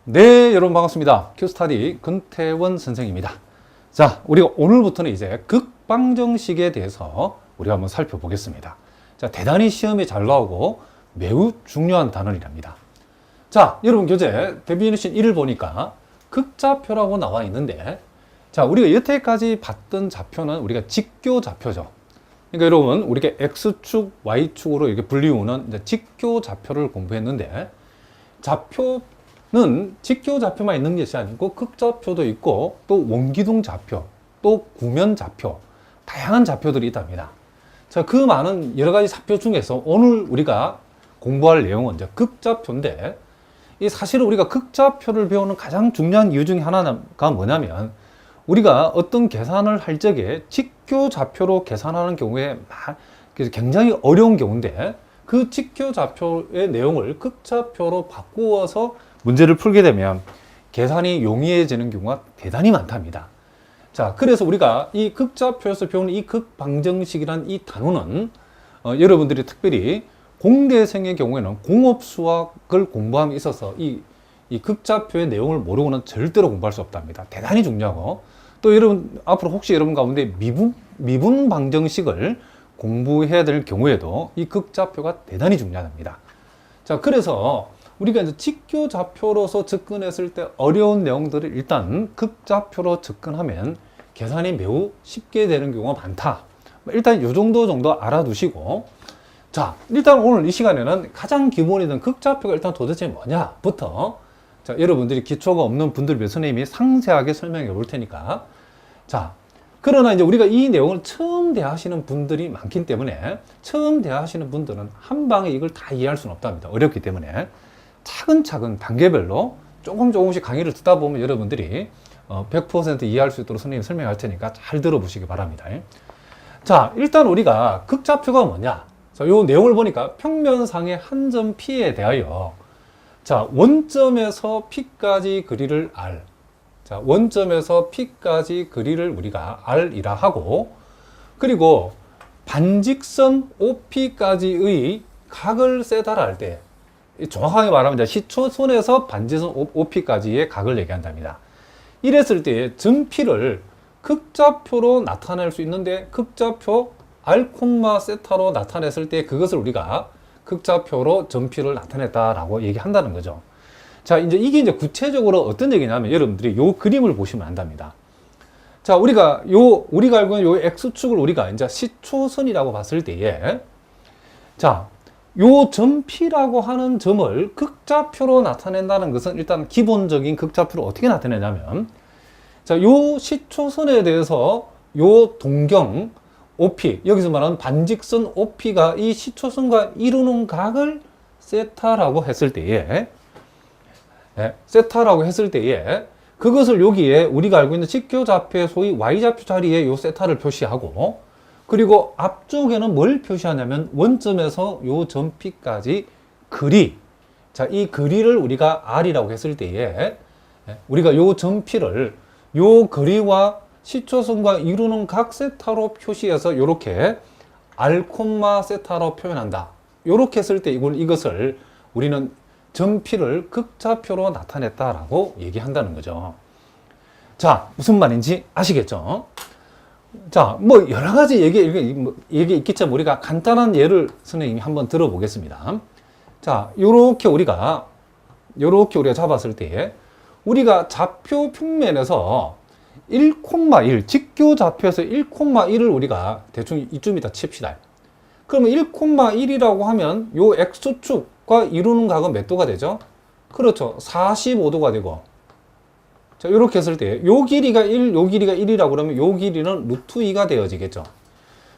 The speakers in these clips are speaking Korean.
네, 여러분 반갑습니다. 큐스타디 근태원 선생입니다. 자, 우리가 오늘부터는 이제 극방정식에 대해서 우리가 한번 살펴보겠습니다. 자, 대단히 시험에 잘 나오고 매우 중요한 단원이랍니다. 자, 여러분 교재 데피니션 1을 보니까 극좌표라고 나와 있는데, 자, 우리가 여태까지 봤던 좌표는 우리가 직교 좌표죠. 그러니까 여러분, 우리가 X축, Y축으로 이렇게 불리우는 이제 직교 좌표를 공부했는데, 좌표는 직교 좌표만 있는 것이 아니고 극좌표도 있고 또 원기둥 좌표, 또 구면 좌표, 다양한 좌표들이 있답니다. 자, 그 많은 여러 가지 좌표 중에서 오늘 우리가 공부할 내용은 이제 극좌표인데, 이 사실은 우리가 극좌표를 배우는 가장 중요한 이유 중에 하나가 뭐냐면, 우리가 어떤 계산을 할 적에 직교 좌표로 계산하는 경우에 굉장히 어려운 경우인데, 그 직교 좌표의 내용을 극좌표로 바꾸어서 문제를 풀게 되면 계산이 용이해지는 경우가 대단히 많답니다. 자, 그래서 우리가 이 극좌표에서 배우는 이 극방정식이라는 이 단어는 여러분들이 특별히 공대생의 경우에는 공업수학을 공부함에 있어서 이 극좌표의 내용을 모르고는 절대로 공부할 수 없답니다. 대단히 중요하고, 또 여러분 앞으로 혹시 여러분 가운데 미분 방정식을 공부해야 될 경우에도 이 극좌표가 대단히 중요합니다. 자, 그래서 우리가 이제 직교 좌표로서 접근했을 때 어려운 내용들을 일단 극좌표로 접근하면 계산이 매우 쉽게 되는 경우가 많다. 일단 이 정도 알아두시고, 자, 일단 오늘 이 시간에는 가장 기본이던 극좌표가 일단 도대체 뭐냐부터, 자, 여러분들이 기초가 없는 분들 위해 선생님이 상세하게 설명해 볼 테니까. 자, 그러나 이제 우리가 이 내용을 처음 대하시는 분들이 많기 때문에, 처음 대하시는 분들은 한 방에 이걸 다 이해할 수는 없답니다. 어렵기 때문에 차근차근 단계별로 조금씩 강의를 듣다 보면 여러분들이 100% 이해할 수 있도록 선생님이 설명할 테니까 잘 들어보시기 바랍니다. 자, 일단 우리가 극좌표가 뭐냐? 자, 요 내용을 보니까 평면상의 한 점 P에 대하여, 자, 원점에서 P까지 거리를 R. 자, 원점에서 P까지 거리를 우리가 R이라 하고, 그리고 반직선 OP까지의 각을 세다라 할 때, 정확하게 말하면 시초선에서 반직선 OP까지의 각을 얘기한답니다. 이랬을 때 점 P를 극좌표로 나타낼 수 있는데, 극좌표 R, 세타로 나타냈을 때 그것을 우리가 극좌표로 점 P를 나타냈다라고 얘기한다는 거죠. 자, 이게 구체적으로 어떤 얘기냐면, 여러분들이 요 그림을 보시면 안답니다. 자, 우리가 알고 있는 요 X축을 우리가 이제 시초선이라고 봤을 때에, 자, 요 점 P라고 하는 점을 극좌표로 나타낸다는 것은 일단 기본적인 극좌표를 어떻게 나타내냐면, 자, 요 시초선에 대해서 요 동경 OP, 여기서 말하는 반직선 OP가 이 시초선과 이루는 각을 세타라고 했을 때에, 그것을 여기에 우리가 알고 있는 직교 좌표의 소위 Y좌표 자리에 요 세타를 표시하고, 그리고 앞쪽에는 뭘 표시하냐면 원점에서 요 점 P까지 거리. 자, 이 거리를 우리가 R이라고 했을 때에, 우리가 요 점 P를 요 거리와 시초선과 이루는 각 세타로 표시해서 요렇게 R, 세타로 표현한다. 요렇게 했을 때 이것을 우리는 점 P를 극좌표로 나타냈다라고 얘기한다는 거죠. 자, 무슨 말인지 아시겠죠? 자, 뭐 여러 가지 얘기 있겠지만 우리가 간단한 예를 선생님이 한번 들어보겠습니다. 자, 요렇게 우리가 잡았을 때, 우리가 좌표 평면에서 1,1, 직교 좌표에서 1,1을 우리가 대충 이쯤이다 칩시다. 그러면 1,1이라고 하면 요 X축과 이루는 각은 몇 도가 되죠? 그렇죠. 45도가 되고. 자, 이렇게 했을 때 요 길이가 1, 요 길이가 1이라고 그러면 요 길이는 루트 2가 되어지겠죠.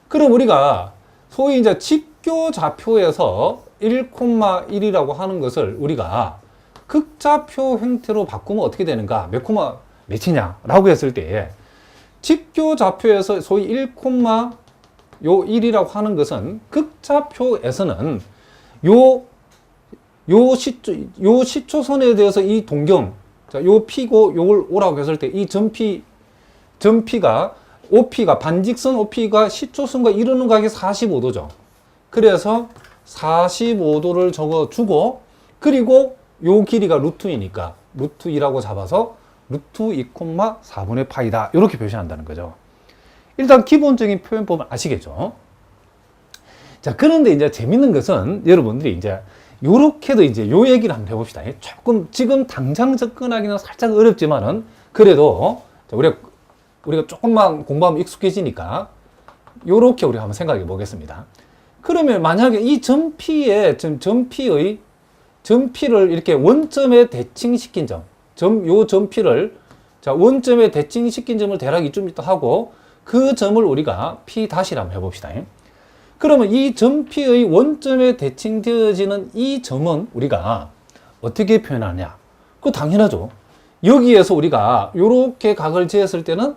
그럼 우리가 소위 이제 직교 좌표에서 1,1이라고 하는 것을 우리가 극좌표 형태로 바꾸면 어떻게 되는가? 몇 콤마 몇이냐라고 했을 때, 직교 좌표에서 소위 1,1이라고 하는 것은 극좌표에서는 요 시초선에 대해서 이 동경, 자, 요 P고 요걸 오라고 했을 때 이 점 P가 OP가 반직선 OP가 시초선과 이루는 각이 45도죠. 그래서 45도를 적어주고, 그리고 요 길이가 루트 2니까 루트 2라고 잡아서 루트 2, 4분의 파이다. 이렇게 표시한다는 거죠. 일단 기본적인 표현법은 아시겠죠? 자, 그런데 이제 재밌는 것은 여러분들이 이제 요렇게도 이제 요 얘기를 한번 해봅시다. 조금 지금 당장 접근하기는 살짝 어렵지만은 그래도 우리가 조금만 공부하면 익숙해지니까 요렇게 우리가 한번 생각해 보겠습니다. 그러면 만약에 이 점P의 점P를 이렇게 원점에 대칭시킨 요 점P를 자, 원점에 대칭시킨 점을 대략 이쯤 있다 하고 그 점을 우리가 P'를 한번 해봅시다. 그러면 이 점P의 원점에 대칭되어지는 이 점은 우리가 어떻게 표현하냐? 그거 당연하죠. 여기에서 우리가 이렇게 각을 재었을 때는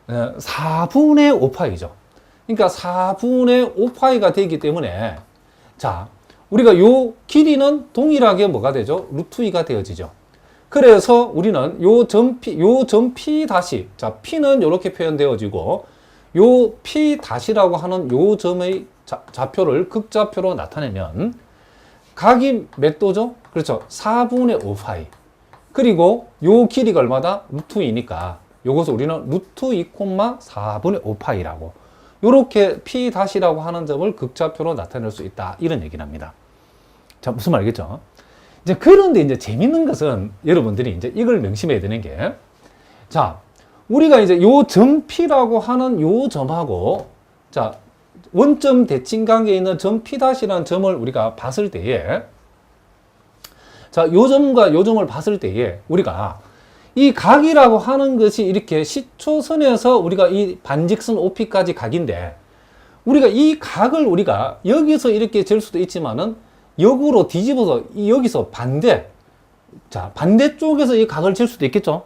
4분의 5파이죠. 그러니까 4분의 5파이가 되기 때문에 자, 우리가 요 길이는 동일하게 뭐가 되죠? 루트 2가 되어지죠. 그래서 우리는 요 점 P 다시, 자, P는 이렇게 표현되어지고, 요 P 다시라고 하는 요 점의 좌표를 극좌표로 나타내면, 각이 몇 도죠? 그렇죠. 4분의 5파이. 그리고 요 길이가 얼마다? 루트 2니까, 요것을 우리는 루트 2, 4분의 5파이라고. 요렇게 P 다시라고 하는 점을 극좌표로 나타낼 수 있다. 이런 얘기를 합니다. 자, 무슨 말 알겠죠? 이제 그런데 이제 재밌는 것은 여러분들이 이제 이걸 명심해야 되는 게, 자, 우리가 이제 요 점 P라고 하는 요 점하고, 자, 원점 대칭 관계에 있는 점 P'이라는 점을 우리가 봤을 때에, 자, 요 점과 요 점을 봤을 때에 우리가 이 각이라고 하는 것이 이렇게 시초선에서 우리가 이 반직선 OP까지 각인데, 우리가 이 각을 우리가 여기서 이렇게 잴 수도 있지만은 역으로 뒤집어서 여기서 반대쪽에서 이 각을 잴 수도 있겠죠.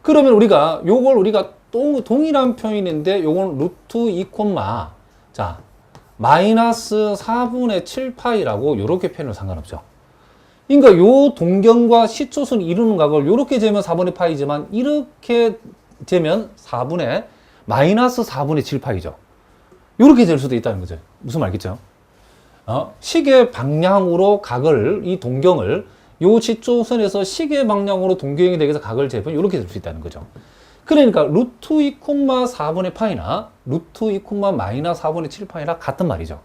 그러면 우리가 요걸 우리가 동일한 표현인데 요건 루트 2, 자, 마이너스 4분의 7파이라고 요렇게 표현을 상관없죠. 그러니까 요 동경과 시초선이 이루는 각을 요렇게 재면 4분의 파이지만 이렇게 재면 마이너스 4분의 7파이죠. 요렇게 잴 수도 있다는 거죠. 무슨 말겠죠? 시계 방향으로 각을, 이 동경을, 요 시초선에서 시계 방향으로 동경이 되기 위해서 각을 재면 이렇게 될 수 있다는 거죠. 그러니까 루트 2, 4분의 파이나 루트 2, 마이너스 4분의 7파이나 같은 말이죠.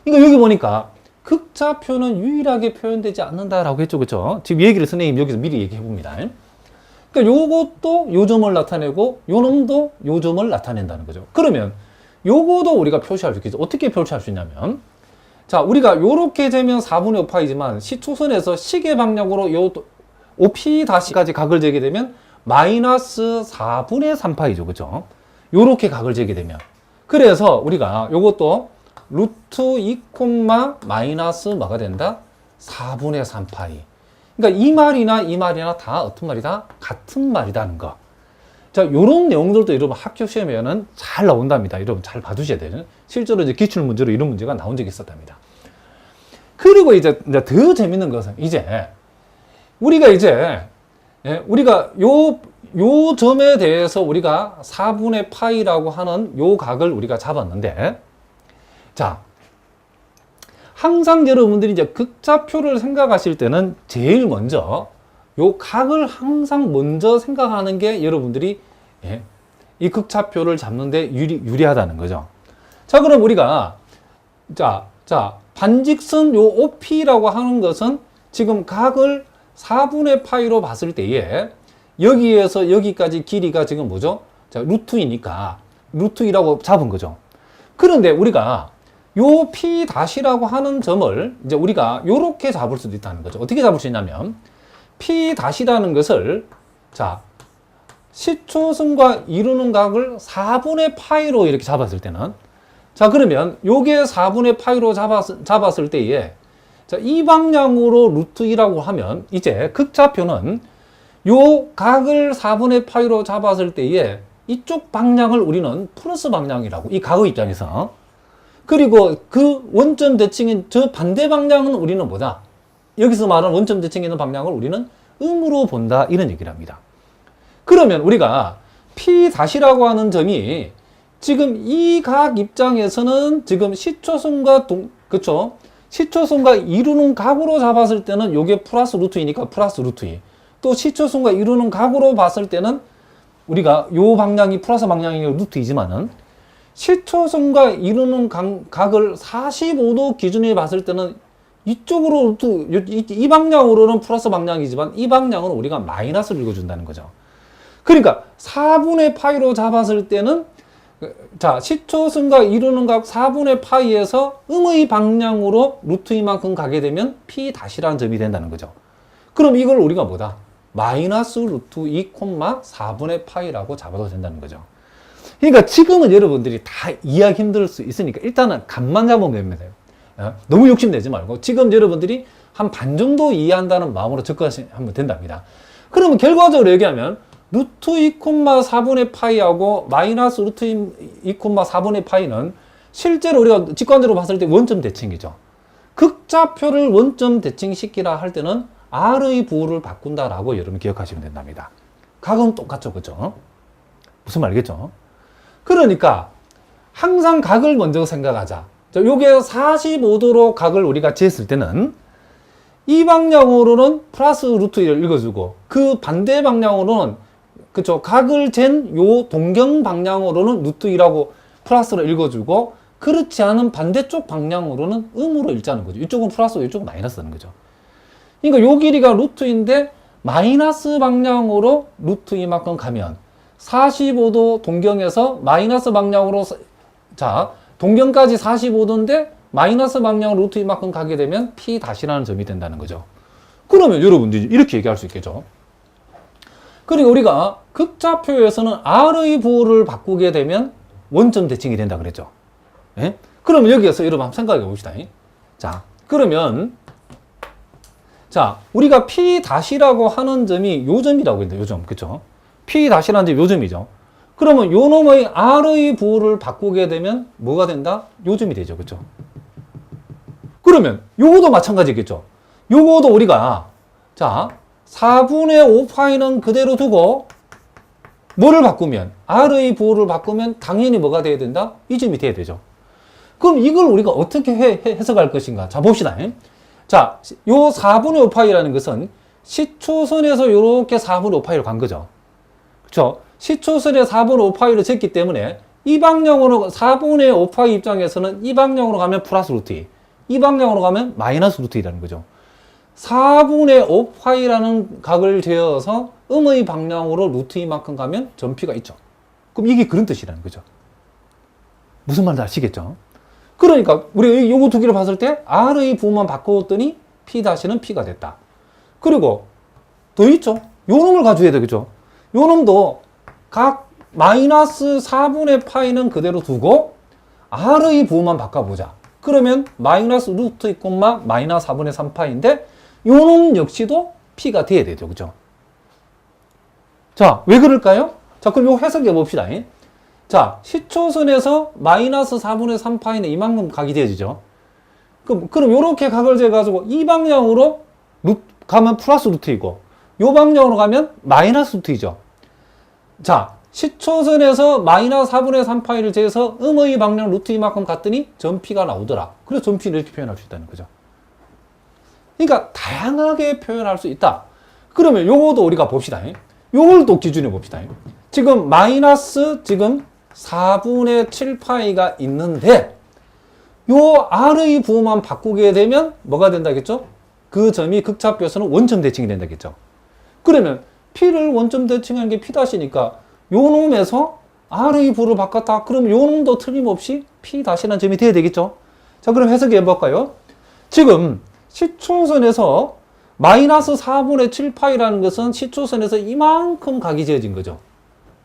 그러니까 여기 보니까 극좌표는 유일하게 표현되지 않는다라고 했죠. 그렇죠? 지금 얘기를 선생님 여기서 미리 얘기해 봅니다. 그러니까 요것도 요 점을 나타내고 요 놈도 요 점을 나타낸다는 거죠. 그러면 요거도 우리가 표시할 수 있겠죠. 어떻게 표시할 수 있냐면, 자, 우리가 요렇게 재면 4분의 5파이지만 시초선에서 시계 방향으로 요 OP 다시까지 각을 재게 되면 마이너스 4분의 3파이죠. 그죠? 요렇게 각을 재게 되면. 그래서 우리가 요것도 루트 2, 마이너스 뭐가 된다? 4분의 3파이. 그러니까 이 말이나 다 어떤 말이다? 같은 말이다는 거. 자, 요런 내용들도 여러분 학교 시험에는 잘 나온답니다. 여러분 잘 봐두셔야 돼요. 실제로 이제 기출 문제로 이런 문제가 나온 적이 있었답니다. 그리고 이제 더 재밌는 것은 우리가 요 점에 대해서 우리가 4분의 파이라고 하는 요 각을 우리가 잡았는데, 자, 항상 여러분들이 이제 극좌표를 생각하실 때는 제일 먼저 요 각을 항상 먼저 생각하는 게 여러분들이 이 극좌표를 잡는데 유리하다는 거죠. 자, 그럼 우리가 자, 반직선 요 OP라고 하는 것은 지금 각을 4분의 파이로 봤을 때에 여기에서 여기까지 길이가 지금 뭐죠? 자, 루트 2니까 루트 2라고 잡은 거죠. 그런데 우리가 요 P 다시라고 하는 점을 이제 우리가 요렇게 잡을 수도 있다는 거죠. 어떻게 잡을 수 있냐면 P 다시라는 것을, 자, 시초선과 이루는 각을 4분의 파이로 이렇게 잡았을 때는, 자, 그러면 요게 4분의 파이로 잡았을 때에, 자, 이 방향으로 루트 2라고 하면 이제 극좌표는 요 각을 4분의 파이로 잡았을 때에 이쪽 방향을 우리는 플러스 방향이라고, 이 각의 입장에서. 그리고 그 원점 대칭인 저 반대 방향은 우리는 뭐다? 여기서 말하는 원점 대칭에 있는 방향을 우리는 음으로 본다, 이런 얘기를 합니다. 그러면 우리가 P 다시라고 하는 점이 지금 이 각 입장에서는 지금 시초선과 그쵸? 시초선과 이루는 각으로 잡았을 때는 요게 플러스 루트 2니까 플러스 루트 2. 또 시초선과 이루는 각으로 봤을 때는 우리가 요 방향이 플러스 방향이고 루트 2지만은 시초선과 이루는 각을 45도 기준에 봤을 때는 이쪽으로 이 방향으로는 플러스 방향이지만 이 방향으로 우리가 마이너스를 읽어준다는 거죠. 그러니까 4분의 파이로 잡았을 때는 자, 시초선과 이루는 각 4분의 파이에서 음의 방향으로 루트 2만큼 가게 되면 P 다시라는 점이 된다는 거죠. 그럼 이걸 우리가 뭐다? 마이너스 루트 2, 4분의 파이라고 잡아도 된다는 거죠. 그러니까 지금은 여러분들이 다 이해하기 힘들 수 있으니까 일단은 감만 잡으면 됩니다. 너무 욕심내지 말고 지금 여러분들이 한 반 정도 이해한다는 마음으로 접근하시면 된답니다. 그러면 결과적으로 얘기하면 루트 2,4분의 파이하고 마이너스 루트 2,4분의 파이는 실제로 우리가 직관적으로 봤을 때 원점 대칭이죠. 극좌표를 원점 대칭시키라 할 때는 R의 부호를 바꾼다라고 여러분 기억하시면 된답니다. 각은 똑같죠, 그죠? 무슨 말이겠죠? 그러니까 항상 각을 먼저 생각하자. 요게 45도로 각을 우리가 재었을 때는 이 방향으로는 플러스 루트 1을 읽어주고 그 반대 방향으로는 그쵸 각을 잰 요 동경 방향으로는 루트 2라고 플러스로 읽어주고 그렇지 않은 반대쪽 방향으로는 음으로 읽자는 거죠. 이쪽은 플러스고 이쪽은 마이너스라는 거죠. 그러니까 요 길이가 루트인데 마이너스 방향으로 루트 2만큼 가면 45도 동경에서 마이너스 방향으로 자 동경까지 45도인데 마이너스 방향으로 루트 2만큼 가게 되면 P 다시라는 점이 된다는 거죠. 그러면 여러분들이 이렇게 얘기할 수 있겠죠. 그리고 우리가 극좌표에서는 R의 부호를 바꾸게 되면 원점 대칭이 된다 그랬죠. 예? 그럼 여기에서 여러분 한번 생각해 봅시다. 자, 그러면 자, 우리가 P 다시라고 하는 점이 요 점이라고 했는데 요 점, 그쵸? P 다시라는 점이 요 점이죠. 그러면 요 놈의 R의 부호를 바꾸게 되면 뭐가 된다? 요 점이 되죠, 그쵸? 그러면 요거도 마찬가지겠죠. 요거도 우리가 자 4분의 5파이는 그대로 두고 뭐를 바꾸면 R의 부호를 바꾸면 당연히 뭐가 돼야 된다? 이 점이 돼야 되죠. 그럼 이걸 우리가 어떻게 해석할 것인가? 자 봅시다. 자, 요 4분의 5파이라는 것은 시초선에서 요렇게 4분의 5파이로 간 거죠. 그렇죠? 시초선에 4분의 5파이를 쟀기 때문에 이 방향으로 4분의 5파이 입장에서는 이 방향으로 가면 플러스 루트 2, 이 방향으로 가면 마이너스 루트 2라는 거죠. 4분의 5파이라는 각을 재어서 음의 방향으로 루트 2만큼 가면 점P가 있죠. 그럼 이게 그런 뜻이라는 거죠. 무슨 말인지 아시겠죠? 그러니까 우리 요거 두 개를 봤을 때 R의 부호만 바꾸었더니 P 다시는 P가 됐다. 그리고 더 있죠. 요 놈을 가져야 되겠죠. 요 놈도 각 마이너스 4분의 파이는 그대로 두고 R의 부호만 바꿔보자. 그러면 마이너스 루트 2, 마이너스 4분의 3파인데 요놈 역시도 P가 돼야 되죠. 그죠? 자, 왜 그럴까요? 자, 그럼 요 해석해 봅시다. 자, 시초선에서 마이너스 4분의 3파이는 이만큼 각이 되어지죠. 그럼 요렇게 각을 재가지고 이 방향으로 가면 플러스 루트이고 요 방향으로 가면 마이너스 루트이죠. 자, 시초선에서 마이너스 4분의 3파이를 재서 음의 방향 루트 이만큼 갔더니 점P가 나오더라. 그래서 점P를 이렇게 표현할 수 있다는 거죠. 그러니까 다양하게 표현할 수 있다. 그러면 요거도 우리가 봅시다. 요걸 또 기준에 봅시다. 지금 마이너스 지금 4분의 7파이가 있는데 요 R의 부호만 바꾸게 되면 뭐가 된다겠죠? 그 점이 극좌표에서는 원점 대칭이 된다겠죠. 그러면 P를 원점 대칭하는 게 P-니까 요 놈에서 R의 부호를 바꿨다. 그럼 요 놈도 틀림없이 P-라는 점이 돼야 되겠죠. 자, 그럼 해석해 볼까요? 지금 시초선에서 마이너스 4분의 7파이라는 것은 시초선에서 이만큼 각이 지어진 거죠.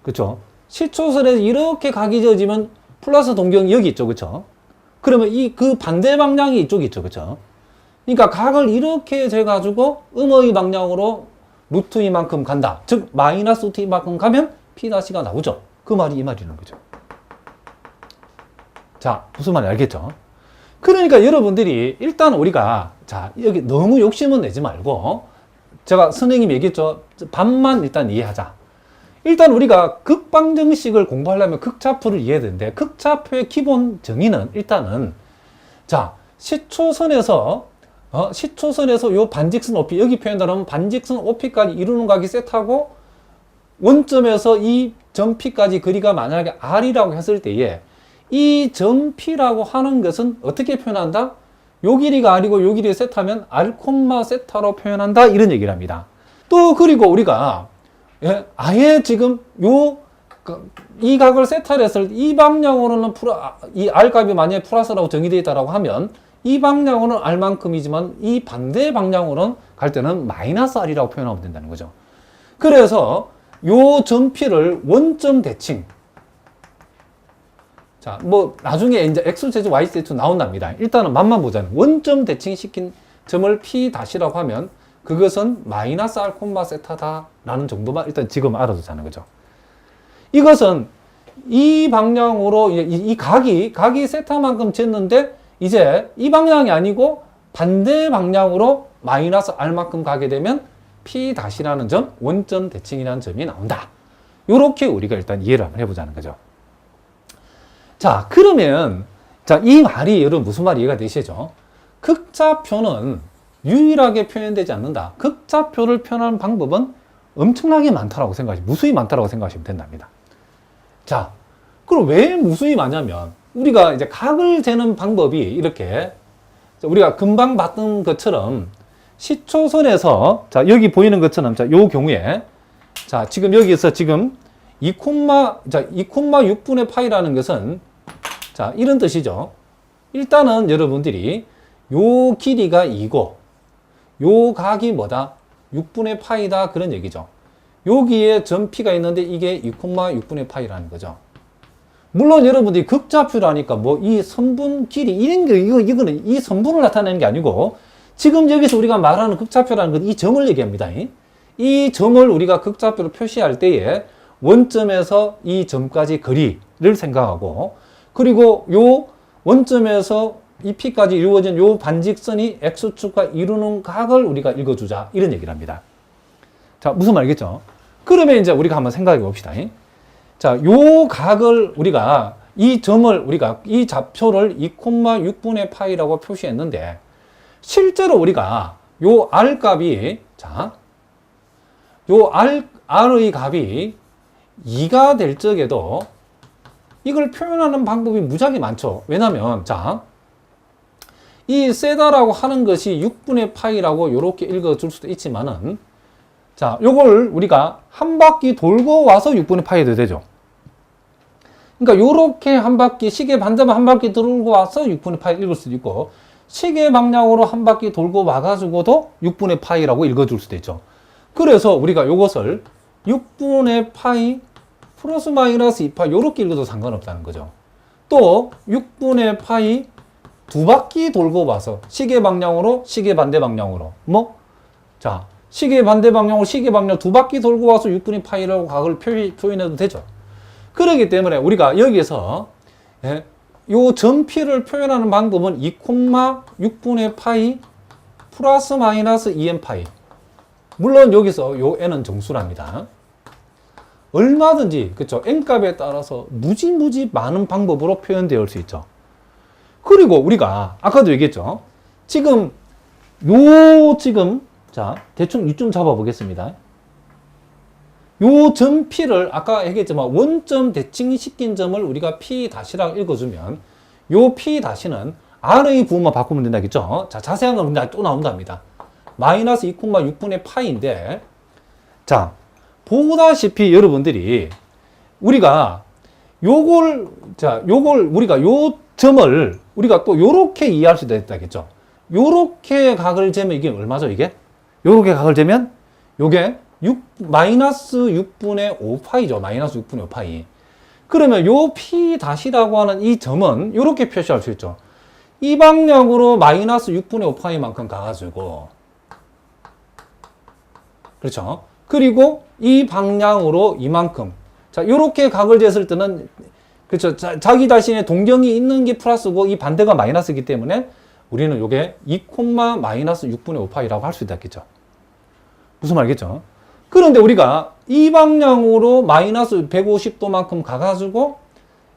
그렇죠? 시초선에서 이렇게 각이 지어지면 플러스 동경이 여기 있죠. 그렇죠? 그러면 그 반대 방향이 이쪽이 있죠. 그렇죠? 그러니까 각을 이렇게 재가지고 음의 방향으로 루트 2만큼 간다. 즉 마이너스 루트 2만큼 가면 P'가 나오죠. 그 말이 이 말이라는 거죠. 자, 무슨 말인지 알겠죠? 그러니까 여러분들이 일단 우리가 자 여기 너무 욕심은 내지 말고 제가 선생님이 얘기했죠. 반만 일단 이해하자. 일단 우리가 극방정식을 공부하려면 극좌표를 이해해야 되는데 극좌표의 기본 정의는 일단은 자 시초선에서 요 반직선 OP, 여기 표현하면 반직선 OP까지 이루는 각이 세타고, 원점에서 이 점 P까지 거리가 만약에 R이라고 했을 때에, 이 점 P라고 하는 것은 어떻게 표현한다? 요 길이가 R이고 요 길이가 세타면 R, 세타로 표현한다. 이런 얘기를 합니다. 또 그리고 우리가 아예 지금 이 각을 세타를 했을 때 이 방향으로는 이 R값이 만약에 플러스라고 정의되어 있다고 하면 이 방향으로는 R만큼이지만 이 반대 방향으로는 갈 때는 마이너스 R이라고 표현하면 된다는 거죠. 그래서 요 점 P를 원점 대칭. 자, 뭐 나중에 이제 X제곱 Y제곱 나온답니다. 일단은 맛만 보자면 원점 대칭 시킨 점을 P-라고 하면 그것은 마이너스 R, 세타다라는 정도만 일단 지금 알아두자는 거죠. 이것은 이 방향으로 이 각이 세타만큼 쟀는데 이제 이 방향이 아니고 반대 방향으로 마이너스 R만큼 가게 되면 P-라는 점, 원점 대칭이라는 점이 나온다. 요렇게 우리가 일단 이해를 한번 해보자는 거죠. 자, 그러면 이 말이 여러분 무슨 말이 이해가 되시죠? 극좌표는 유일하게 표현되지 않는다. 극좌표를 표현하는 방법은 엄청나게 많다라고 무수히 많다라고 생각하시면 된답니다. 자, 그럼 왜 무수히 많냐면 우리가 이제 각을 재는 방법이 이렇게 우리가 금방 봤던 것처럼 시초선에서 여기 보이는 것처럼 요 경우에 지금 여기서 지금 2,6분의 파이라는 것은 이런 뜻이죠. 일단은 여러분들이 요 길이가 2고 요 각이 뭐다? 6분의 파이다 그런 얘기죠. 여기에 점 P가 있는데 이게 2,6분의 파이라는 거죠. 물론 여러분들이 극좌표라니까 뭐 이 선분 길이 이런 게 이거는 이 선분을 나타내는 게 아니고 지금 여기서 우리가 말하는 극좌표라는 건 이 점을 얘기합니다. 이 점을 우리가 극좌표로 표시할 때에 원점에서 이 점까지 거리를 생각하고 그리고 요 원점에서 이 P까지 이루어진 요 반직선이 X축과 이루는 각을 우리가 읽어주자 이런 얘기를 합니다. 자, 무슨 말이겠죠? 그러면 이제 우리가 한번 생각해 봅시다. 자, 요 각을 우리가 이 점을 우리가 이 좌표를 2,6분의 파이라고 표시했는데 실제로 우리가 요 R 값이 요 R의 값이 2가 될 적에도 이걸 표현하는 방법이 무지하게 많죠. 왜냐면 이 세다라고 하는 것이 6분의 파이라고 이렇게 읽어줄 수도 있지만은 요걸 우리가 한 바퀴 돌고 와서 6분의 파이도 되죠. 그러니까 요렇게 한 바퀴 시계 반대만 한 바퀴 돌고 와서 6분의 파이 읽을 수도 있고 시계 방향으로 한 바퀴 돌고 와가지고도 6분의 파이라고 읽어줄 수도 있죠. 그래서 우리가 요것을 6분의 파이 플러스 마이너스 2파이 요렇게 읽어도 상관없다는 거죠. 또 6분의 파이 두 바퀴 돌고 와서 시계 방향으로 시계 반대 방향으로 시계 반대 방향으로 시계 방향 두 바퀴 돌고 와서 6분의 파이라고 각을 표현해도 되죠. 그렇기 때문에 우리가 여기에서 요 점 P를 표현하는 방법은 2,6분의 파이 플러스 마이너스 2n 파이. 물론 여기서 요 n은 정수랍니다. 얼마든지 그쵸 n값에 따라서 무지 많은 방법으로 표현되어 올 수 있죠. 그리고 우리가 아까도 얘기했죠. 지금 대충 이쯤 잡아 보겠습니다. 요 점 P를 아까 얘기했지만 원점 대칭 시킨 점을 우리가 P-라고 읽어주면 요 P-는 R의 부호만 바꾸면 된다겠죠. 자세한 건 근데 또 나온답니다. 마이너스 2,6분의 파이인데 보다시피 여러분들이 우리가 요걸 우리가 요 점을 우리가 또 요렇게 이해할 수도 있다겠죠. 요렇게 각을 재면 이게 얼마죠, 이게? 요렇게 각을 재면 요게 마이너스 6분의 5파이죠. 마이너스 6분의 5파이. 그러면 요 P-라고 하는 이 점은 요렇게 표시할 수 있죠. 이 방향으로 마이너스 6분의 5파이만큼 가가지고 그렇죠. 그리고 이 방향으로 이만큼. 요렇게 각을 쟀을 때는 그렇죠. 자기 자신의 동경이 있는 게 플러스고 이 반대가 마이너스이기 때문에 우리는 요게 2, 마이너스 6분의 5파이라고 할 수 있겠죠. 무슨 말이겠죠? 그런데 우리가 이 방향으로 마이너스 150도만큼 가가지고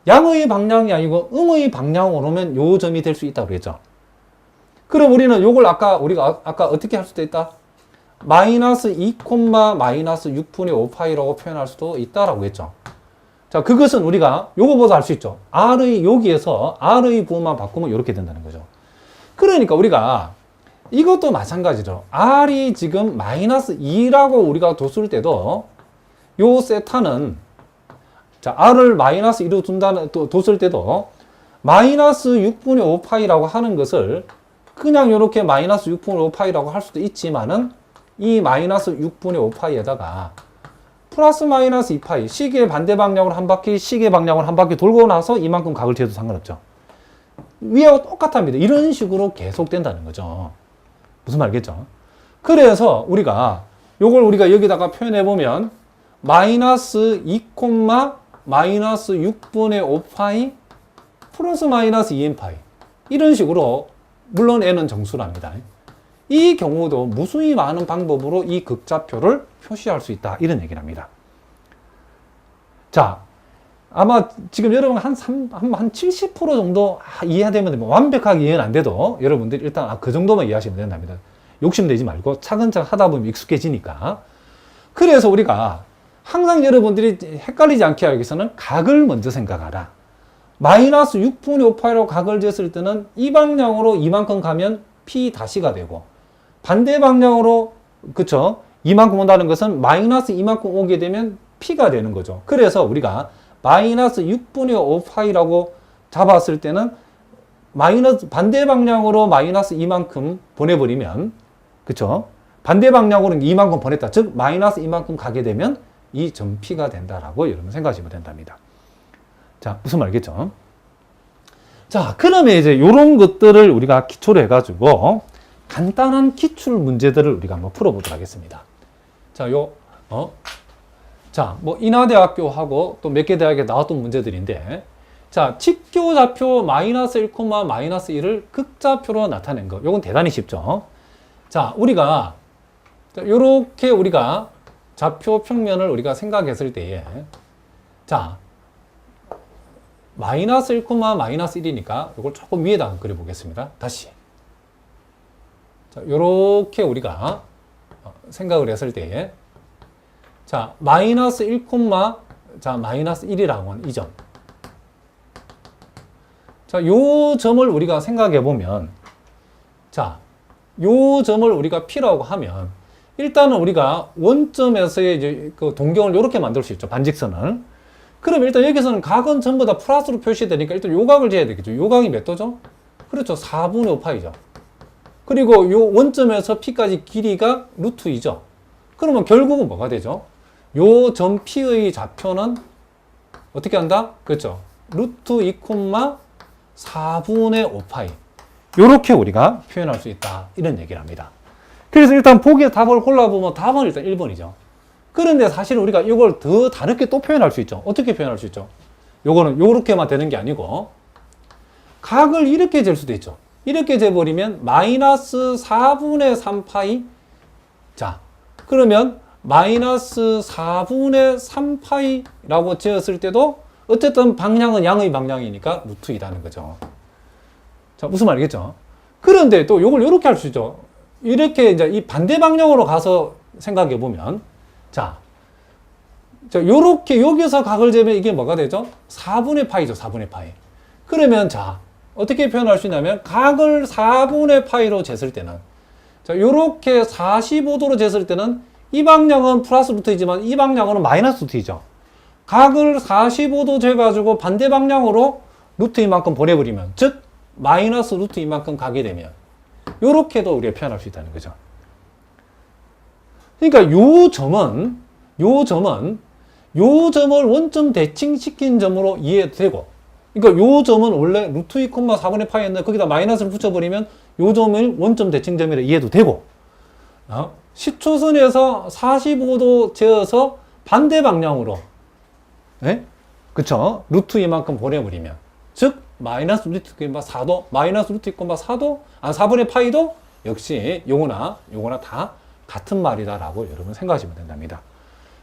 양의 방향이 아니고 음의 방향으로 오면 요 점이 될 수 있다고 그랬죠. 그럼 우리는 요걸 우리가 아까 어떻게 할 수도 있다? 마이너스 2, 마이너스 6분의 5파이라고 표현할 수도 있다라고 했죠. 자, 그것은 우리가 요거보다 할 수 있죠. 여기에서 R의 부호만 바꾸면 이렇게 된다는 거죠. 그러니까 우리가 이것도 마찬가지죠. R이 지금 마이너스 2라고 우리가 뒀을 때도 요 세타는 자, R을 마이너스 2로 뒀을 때도 마이너스 6분의 5파이라고 하는 것을 그냥 이렇게 마이너스 6분의 5파이라고 할 수도 있지만은 이 마이너스 6분의 5파이에다가 플러스 마이너스 2파이 시계 반대 방향으로 한 바퀴 시계 방향으로 한 바퀴 돌고 나서 이만큼 각을 재도 상관없죠. 위하고 똑같답니다. 이런 식으로 계속 된다는 거죠. 무슨 말겠죠? 그래서 요걸 우리가 여기다가 표현해 보면 마이너스 2, 마이너스 6분의 5파이 플러스 마이너스 2n파이 이런 식으로 물론 n은 정수랍니다. 이 경우도 무수히 많은 방법으로 이 극좌표를 표시할 수 있다. 이런 얘기를 합니다. 자, 아마 지금 여러분 한 70% 정도 이해되면 됩니다. 완벽하게 이해는 안 돼도 여러분들이 일단 그 정도만 이해하시면 된답니다. 욕심내지 말고 차근차근 하다 보면 익숙해지니까. 그래서 우리가 항상 여러분들이 헷갈리지 않게 하기 위해서는 각을 먼저 생각하라. 마이너스 6분의 5파이로 각을 쟀을 때는 이 방향으로 이만큼 가면 P-가 되고 반대 방향으로 그쵸? 이만큼 온다는 것은 마이너스 이만큼 오게 되면 P가 되는 거죠. 그래서 우리가 마이너스 6분의 5파이라고 잡았을 때는 반대 방향으로 마이너스 이만큼 보내버리면 그쵸? 반대 방향으로 이만큼 보냈다. 즉 마이너스 이만큼 가게 되면 이 점 P가 된다라고 여러분 생각하시면 된답니다. 자, 무슨 말이겠죠? 자, 그러면 이제 이런 것들을 우리가 기초로 해가지고 간단한 기출 문제들을 우리가 한번 풀어보도록 하겠습니다. 자, 뭐 인하대학교 하고 또 몇 개 대학에 나왔던 문제들인데, 자, 직교좌표 마이너스 1, 마이너스 1을 극좌표로 나타낸 거. 요건 대단히 쉽죠. 자, 요렇게 우리가 좌표 평면을 우리가 생각했을 때에, 자, 마이너스 1, 마이너스 1이니까 이걸 조금 위에다가 그려보겠습니다. 다시. 자, 요렇게 우리가 생각을 했을 때에, 자, 마이너스 1, 자, 마이너스 1이라고 하는 이 점. 자, 요 점을 우리가 생각해 보면, 자, 요 점을 우리가 P라고 하면, 일단은 우리가 원점에서의 이제 그 동경을 이렇게 만들 수 있죠. 반직선을. 그럼 일단 여기서는 각은 전부 다 플러스로 표시되니까 일단 요 각을 재야 되겠죠. 요 각이 몇 도죠? 그렇죠. 4분의 5파이죠. 그리고 요 원점에서 P까지 길이가 루트 2죠. 그러면 결국은 뭐가 되죠? 요 점 P의 좌표는 어떻게 한다? 그렇죠. 루트 2, 4분의 5파이. 요렇게 우리가 표현할 수 있다. 이런 얘기를 합니다. 그래서 일단 보기에 답을 골라보면 답은 일단 1번이죠. 그런데 사실 우리가 이걸 더 다르게 또 표현할 수 있죠. 어떻게 표현할 수 있죠? 요거는 요렇게만 되는 게 아니고 각을 이렇게 잴 수도 있죠. 이렇게 재버리면 마이너스 4분의 3파이. 자, 그러면 마이너스 4분의 3파이라고 재었을 때도 어쨌든 방향은 양의 방향이니까 루트 2라는 거죠. 자, 무슨 말이겠죠? 그런데 또 요걸 요렇게 할 수 있죠. 이렇게 이제 이 반대 방향으로 가서 생각해 보면, 자, 요렇게 여기서 각을 재면 이게 뭐가 되죠? 4분의 파이죠, 4분의 파이. 그러면 자, 어떻게 표현할 수 있냐면, 각을 4분의 파이로 쟀을 때는, 자, 요렇게 45도로 쟀을 때는 이 방향은 플러스 루트이지만 이 방향은 마이너스 루트이죠. 각을 45도 재가지고 반대 방향으로 루트 이만큼 보내버리면, 즉, 마이너스 루트 이만큼 가게 되면, 요렇게도 우리가 표현할 수 있다는 거죠. 그러니까 요 점을 원점 대칭시킨 점으로 이해되고, 그러니까 요 점은 원래 루트 2, 4분의 파이였는데 거기다 마이너스를 붙여버리면 요 점을 원점 대칭점이라 이해도 되고, 시초선에서 45도 재어서 반대 방향으로, 네? 그쵸? 루트 이만큼 보내버리면, 즉, 마이너스 루트 4도, 마이너스 루트 4도, 4분의 파이도 역시 요거나 다 같은 말이다라고 여러분 생각하시면 된답니다.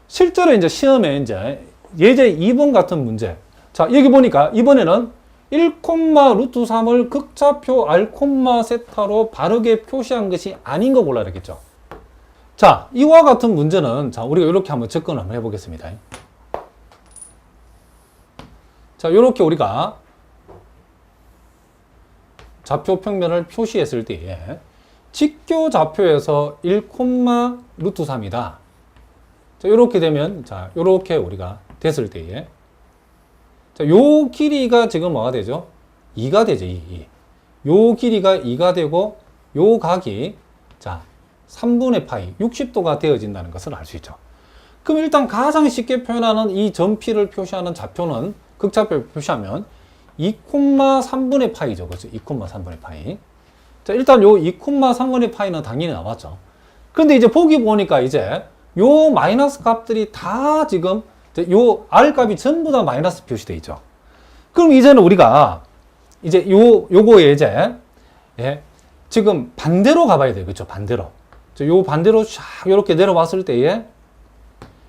실제로 이제 시험에 이제 예제 2번 같은 문제. 자, 여기 보니까 이번에는 1, 루트 3을 극좌표 R, 세타로 바르게 표시한 것이 아닌 거 골라야 되겠죠. 자, 이와 같은 문제는 자, 우리가 이렇게 한번 접근을 한번 해보겠습니다. 자, 이렇게 우리가 좌표 평면을 표시했을 때에 직교 좌표에서 1, 루트 3이다. 자, 이렇게 되면, 자, 이렇게 우리가 됐을 때에 자, 요 길이가 지금 뭐가 되죠? 2가 되죠, 2. 요 길이가 2가 되고, 요 각이, 자, 3분의 파이, 60도가 되어진다는 것을 알 수 있죠. 그럼 일단 가장 쉽게 표현하는 이 점피를 표시하는 좌표는, 극좌표를 표시하면 2,3분의 파이죠. 그렇죠? 2,3분의 파이. 자, 일단 요 2,3분의 파이는 당연히 나왔죠. 근데 이제 보기 보니까 이제 요 마이너스 값들이 다 지금 요 R 값이 전부 다 마이너스 표시되어 있죠. 그럼 이제는 우리가 이제 요거에 이제 예, 지금 반대로 가봐야 돼요. 그렇죠? 반대로. 요 반대로 샥 이렇게 내려왔을 때에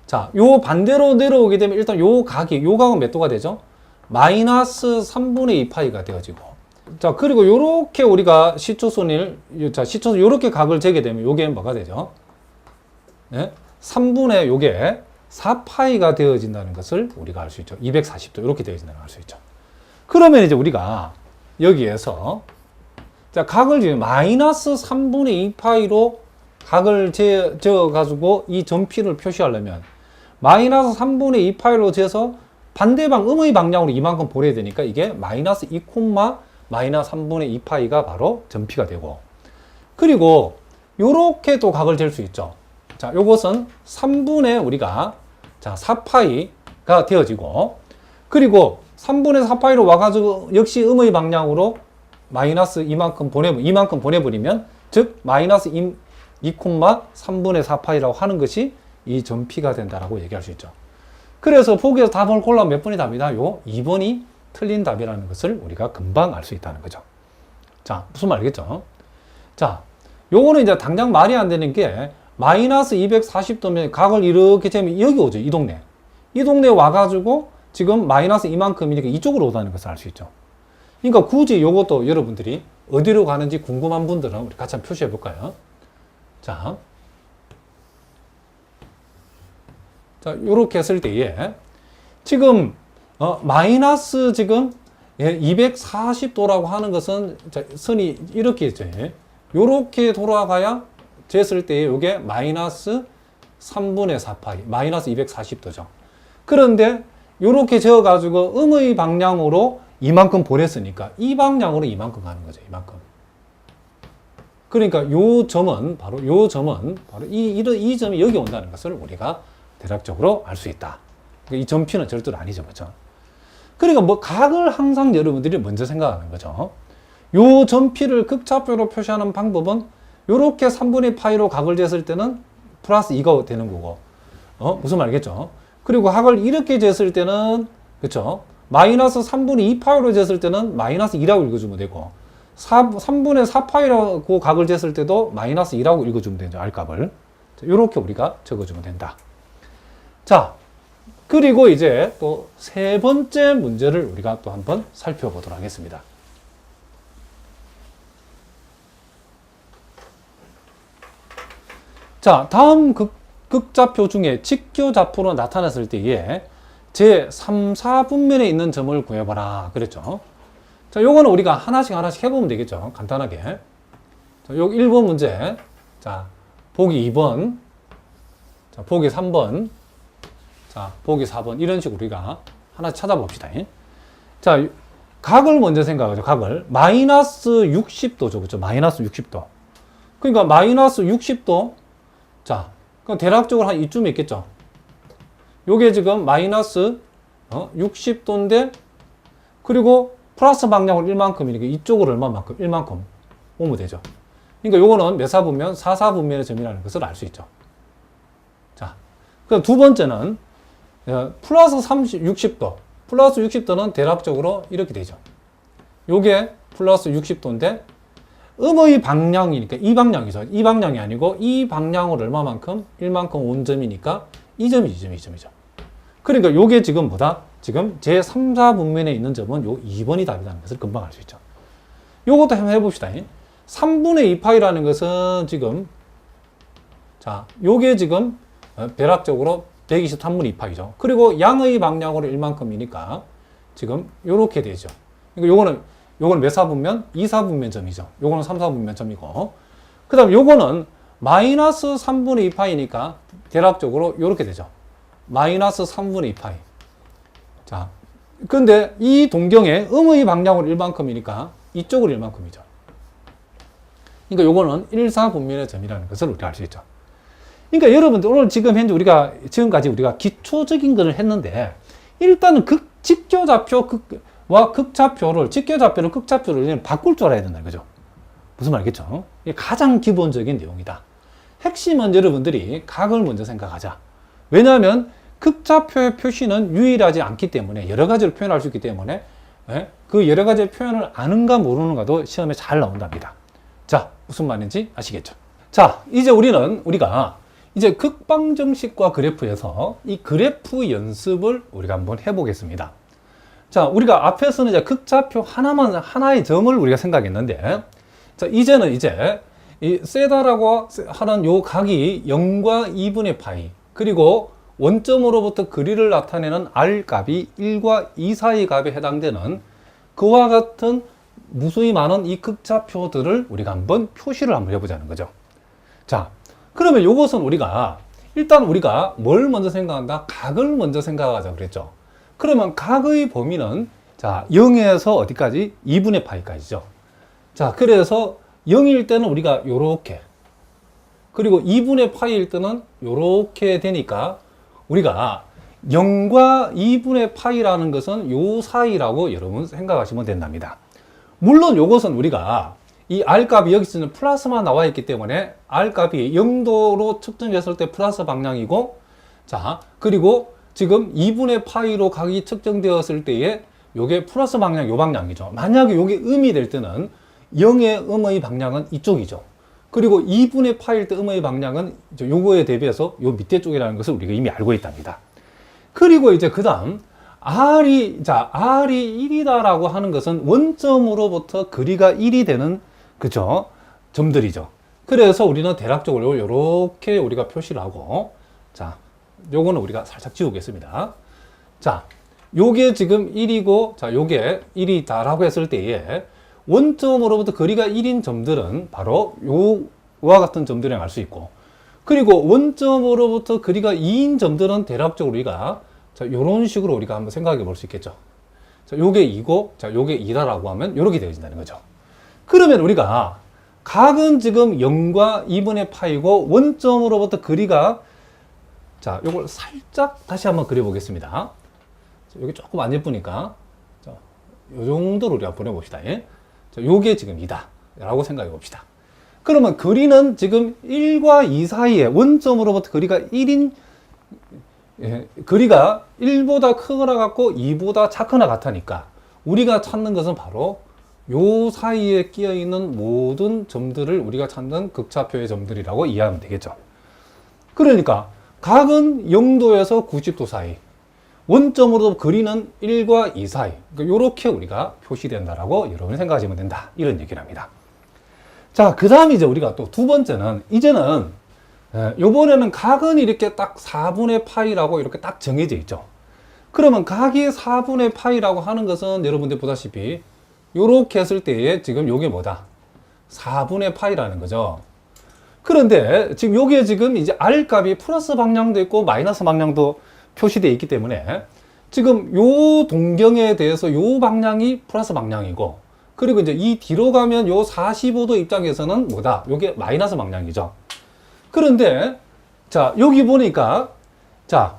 자, 요 반대로 내려오게 되면 일단 요 각은 몇 도가 되죠? 마이너스 3분의 2파이가 되어지고. 자, 그리고 요렇게 우리가 시초선을, 자, 시초선 요렇게 각을 재게 되면 요게 뭐가 되죠? 예? 3분의 요게 4파이가 되어진다는 것을 우리가 알 수 있죠. 240도 이렇게 되어진다는 걸 알 수 있죠. 그러면 이제 우리가 여기에서 자, 각을 지금 마이너스 3분의 2파이로 각을 재어가지고 이 점피를 표시하려면 마이너스 3분의 2파이로 재서 반대방 음의 방향으로 이만큼 보내야 되니까 이게 마이너스 2, 마이너스 3분의 2파이가 바로 점피가 되고, 그리고 요렇게 또 각을 잴 수 있죠. 자, 요것은 3분의 우리가 자 4파이가 되어지고, 그리고 3분의 4파이로 와가지고 역시 음의 방향으로 마이너스 이만큼 보내버리면 즉 마이너스 2, 3분의 4파이라고 하는 것이 이 점피가 된다라고 얘기할 수 있죠. 그래서 보기에서 답을 골라면 몇 번이 답이다? 요 2번이 틀린 답이라는 것을 우리가 금방 알 수 있다는 거죠. 자, 무슨 말이겠죠? 자, 요거는 이제 당장 말이 안 되는 게 마이너스 240도면 각을 이렇게 재면 여기 오죠. 이 동네. 이 동네에 와가지고 지금 마이너스 이만큼이니까 이쪽으로 오다는 것을 알 수 있죠. 그러니까 굳이 요것도 여러분들이 어디로 가는지 궁금한 분들은 우리 같이 한번 표시해 볼까요? 자, 요렇게 했을 때에 지금 마이너스 지금 240도라고 하는 것은 선이 이렇게 있죠. 요렇게 돌아가야 쟀을 때에 요게 마이너스 3분의 4파이, 마이너스 240도죠. 그런데 요렇게 재어가지고 음의 방향으로 이만큼 보냈으니까 이 방향으로 이만큼 가는 거죠. 이만큼. 그러니까 요 점은 바로 이 점이 여기 온다는 것을 우리가 대략적으로 알 수 있다. 이 점피는 절대로 아니죠. 그렇죠? 그러니까 뭐 각을 항상 여러분들이 먼저 생각하는 거죠. 요 점피를 극좌표로 표시하는 방법은 요렇게 3분의 파이로 각을 쟀을 때는 플러스 2가 되는 거고, 무슨 말이겠죠? 그리고 각을 이렇게 쟀을 때는, 그쵸? 마이너스 3분의 2파이로 쟀을 때는 마이너스 2라고 읽어주면 되고, 3분의 4파이라고 각을 쟀을 때도 마이너스 2라고 읽어주면 되죠. R값을. 요렇게 우리가 적어주면 된다. 자, 그리고 이제 또 세 번째 문제를 우리가 또 한번 살펴보도록 하겠습니다. 자, 다음 극좌표 중에 직교좌표로 나타났을 때에 제 3, 4분면에 있는 점을 구해봐라. 그랬죠. 자, 요거는 우리가 하나씩 해보면 되겠죠. 간단하게. 자, 요 1번 문제. 자, 보기 2번. 자, 보기 3번. 자, 보기 4번. 이런 식으로 우리가 하나씩 찾아봅시다. 자, 각을 먼저 생각하죠. 각을. 마이너스 60도죠. 그렇죠? 마이너스 60도. 그러니까 마이너스 60도. 자, 그럼 대략적으로 한 이쯤에 있겠죠. 요게 지금 마이너스 60도인데, 그리고 플러스 방향으로 1만큼이니까 이쪽으로 얼마만큼? 1만큼 오면 되죠. 그러니까 요거는 몇 사분면? 4사분면의 점이라는 것을 알 수 있죠. 자, 그럼 두 번째는 플러스 60도. 플러스 60도는 대략적으로 이렇게 되죠. 요게 플러스 60도인데, 음의 방향이니까 이 방향이죠. 이 방향이 아니고 이 방향으로 얼마만큼? 1만큼 온 점이니까 이 점이죠. 그러니까 요게 지금 뭐다? 지금 제3, 4분면에 있는 점은 요 2번이 답이라는 것을 금방 알 수 있죠. 요것도 한번 해봅시다. 3분의 2파이라는 것은 지금, 자, 요게 지금 대략적으로 123분의 2파이죠. 그리고 양의 방향으로 1만큼이니까 지금 요렇게 되죠. 그러니까 요거는 몇 사분면? 2사분면 점이죠. 요거는 3사분면 점이고, 그 다음 요거는 마이너스 3분의 2파이니까 대략적으로 요렇게 되죠. 마이너스 3분의 2파이. 자, 근데 이 동경에 음의 방향으로 1만큼이니까 이쪽으로 1만큼이죠. 그러니까 요거는 1사분면의 점이라는 것을 우리가 알 수 있죠. 그러니까 여러분들 오늘 지금까지 우리가 기초적인 것을 했는데, 일단은 직교좌표와 극좌표를, 직교좌표를 극좌표를 바꿀 줄 알아야 된다, 그죠? 무슨 말이겠죠? 이게 가장 기본적인 내용이다. 핵심은 여러분들이 각을 먼저 생각하자. 왜냐하면 극좌표의 표시는 유일하지 않기 때문에 여러 가지로 표현할 수 있기 때문에 그 여러 가지의 표현을 아는가 모르는가도 시험에 잘 나온답니다. 자, 무슨 말인지 아시겠죠? 자, 이제 우리가 이제 극방정식과 그래프에서 이 그래프 연습을 우리가 한번 해보겠습니다. 자, 우리가 앞에서는 이제 극좌표 하나의 점을 우리가 생각했는데, 자, 이제는 이 세다라고 하는 요 각이 0과 2분의 파이, 그리고 원점으로부터 거리를 나타내는 R 값이 1과 2 사이 값에 해당되는 그와 같은 무수히 많은 이 극좌표들을 우리가 한번 표시를 한번 해보자는 거죠. 자, 그러면 요것은 일단 우리가 뭘 먼저 생각한다? 각을 먼저 생각하자 그랬죠. 그러면 각의 범위는, 자, 0에서 어디까지? 2분의 파이까지죠. 자, 그래서 0일 때는 우리가 요렇게, 그리고 2분의 파이일 때는 요렇게 되니까 우리가 0과 2분의 파이라는 것은 요 사이라고 여러분 생각하시면 된답니다. 물론 요것은 우리가 이 R값이 여기서는 플러스만 나와 있기 때문에 R값이 0도로 측정됐을 때 플러스 방향이고, 자, 그리고 지금 2분의 파이로 각이 측정되었을 때에 요게 플러스 방향, 요 방향이죠. 만약에 요게 음이 될 때는 0의 음의 방향은 이쪽이죠. 그리고 2분의 파일 때 음의 방향은 요거에 대비해서 요 밑에 쪽이라는 것을 우리가 이미 알고 있답니다. 그리고 이제 그 다음 R이 1이다라고 하는 것은 원점으로부터 거리가 1이 되는, 그죠? 점들이죠. 그래서 우리는 대략적으로 요렇게 우리가 표시를 하고, 자, 요거는 우리가 살짝 지우겠습니다. 자, 요게 지금 1이고, 자, 요게 1이다라고 했을 때에 원점으로부터 거리가 1인 점들은 바로 요와 같은 점들을 알 수 있고, 그리고 원점으로부터 거리가 2인 점들은 대략적으로 우리가, 자, 요런 식으로 우리가 한번 생각해 볼 수 있겠죠. 자, 요게 2고, 자, 요게 2다라고 하면 요렇게 되어진다는 거죠. 그러면 우리가 각은 지금 0과 2분의 파이고 원점으로부터 거리가, 자, 요걸 살짝 다시 한번 그려보겠습니다. 자, 여기 조금 안 예쁘니까, 자, 요 정도로 우리가 보내봅시다. 예? 자, 요게 지금 2다 라고 생각해 봅시다. 그러면 거리는 지금 1과 2 사이에 원점으로부터 거리가 1인, 거리가 1보다 크거나 같고 2보다 작거나 같으니까 우리가 찾는 것은 바로 요 사이에 끼어 있는 모든 점들을 우리가 찾는 극좌표의 점들이라고 이해하면 되겠죠. 그러니까 각은 0도에서 90도 사이, 원점으로 거리는 1과 2 사이, 그러니까 이렇게 우리가 표시된다라고 여러분이 생각하시면 된다, 이런 얘기를 합니다. 자, 그 다음 이제 우리가 또 두 번째는, 이제는 요번에는 각은 이렇게 딱 4분의 파이라고 이렇게 딱 정해져 있죠. 그러면 각이 4분의 파이라고 하는 것은 여러분들 보다시피 요렇게 했을 때에 지금 요게 뭐다? 4분의 파이라는 거죠. 그런데 지금 요게 지금 이제 R 값이 플러스 방향도 있고 마이너스 방향도 표시되어 있기 때문에 지금 요 동경에 대해서 요 방향이 플러스 방향이고, 그리고 이제 이 뒤로 가면 요 45도 입장에서는 뭐다? 요게 마이너스 방향이죠. 그런데 자, 여기 보니까 자,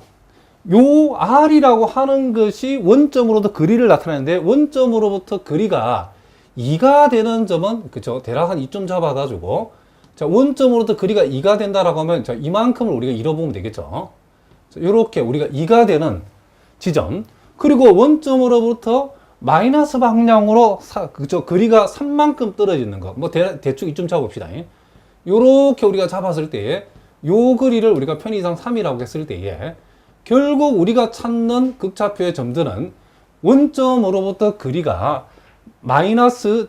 요 R이라고 하는 것이 원점으로부터 거리를 나타내는데, 원점으로부터 거리가 2가 되는 점은, 그쵸, 대략 한 2점 잡아가지고, 자, 원점으로부터 거리가 2가 된다라고 하면, 자, 이만큼을 우리가 잃어보면 되겠죠. 요렇게 우리가 2가 되는 지점, 그리고 원점으로부터 마이너스 방향으로 그쵸, 거리가 3만큼 떨어지는 거, 뭐 대충 2점 잡아봅시다. 요렇게 우리가 잡았을 때에 요 거리를 우리가 편의상 3이라고 했을 때에 결국 우리가 찾는 극좌표의 점들은 원점으로부터 거리가 마이너스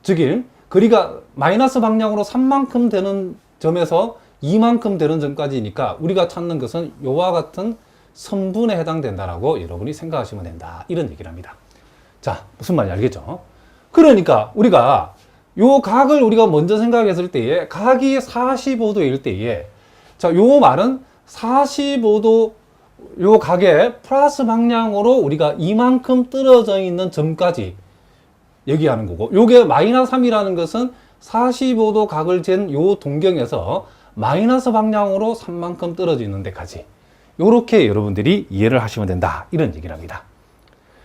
즉일 거리가 마이너스 방향으로 3만큼 되는 점에서 2만큼 되는 점까지니까 우리가 찾는 것은 요와 같은 선분에 해당된다라고 여러분이 생각하시면 된다. 이런 얘기를 합니다. 자, 무슨 말인지 알겠죠? 그러니까 우리가 요 각을 우리가 먼저 생각했을 때에 각이 45도일 때에 자, 요 말은 45도 요 각의 플러스 방향으로 우리가 이만큼 떨어져 있는 점까지 얘기하는 거고, 요게 마이너스 3이라는 것은 45도 각을 잰 요 동경에서 마이너스 방향으로 3만큼 떨어져 있는 데까지. 요렇게 여러분들이 이해를 하시면 된다. 이런 얘기를 합니다.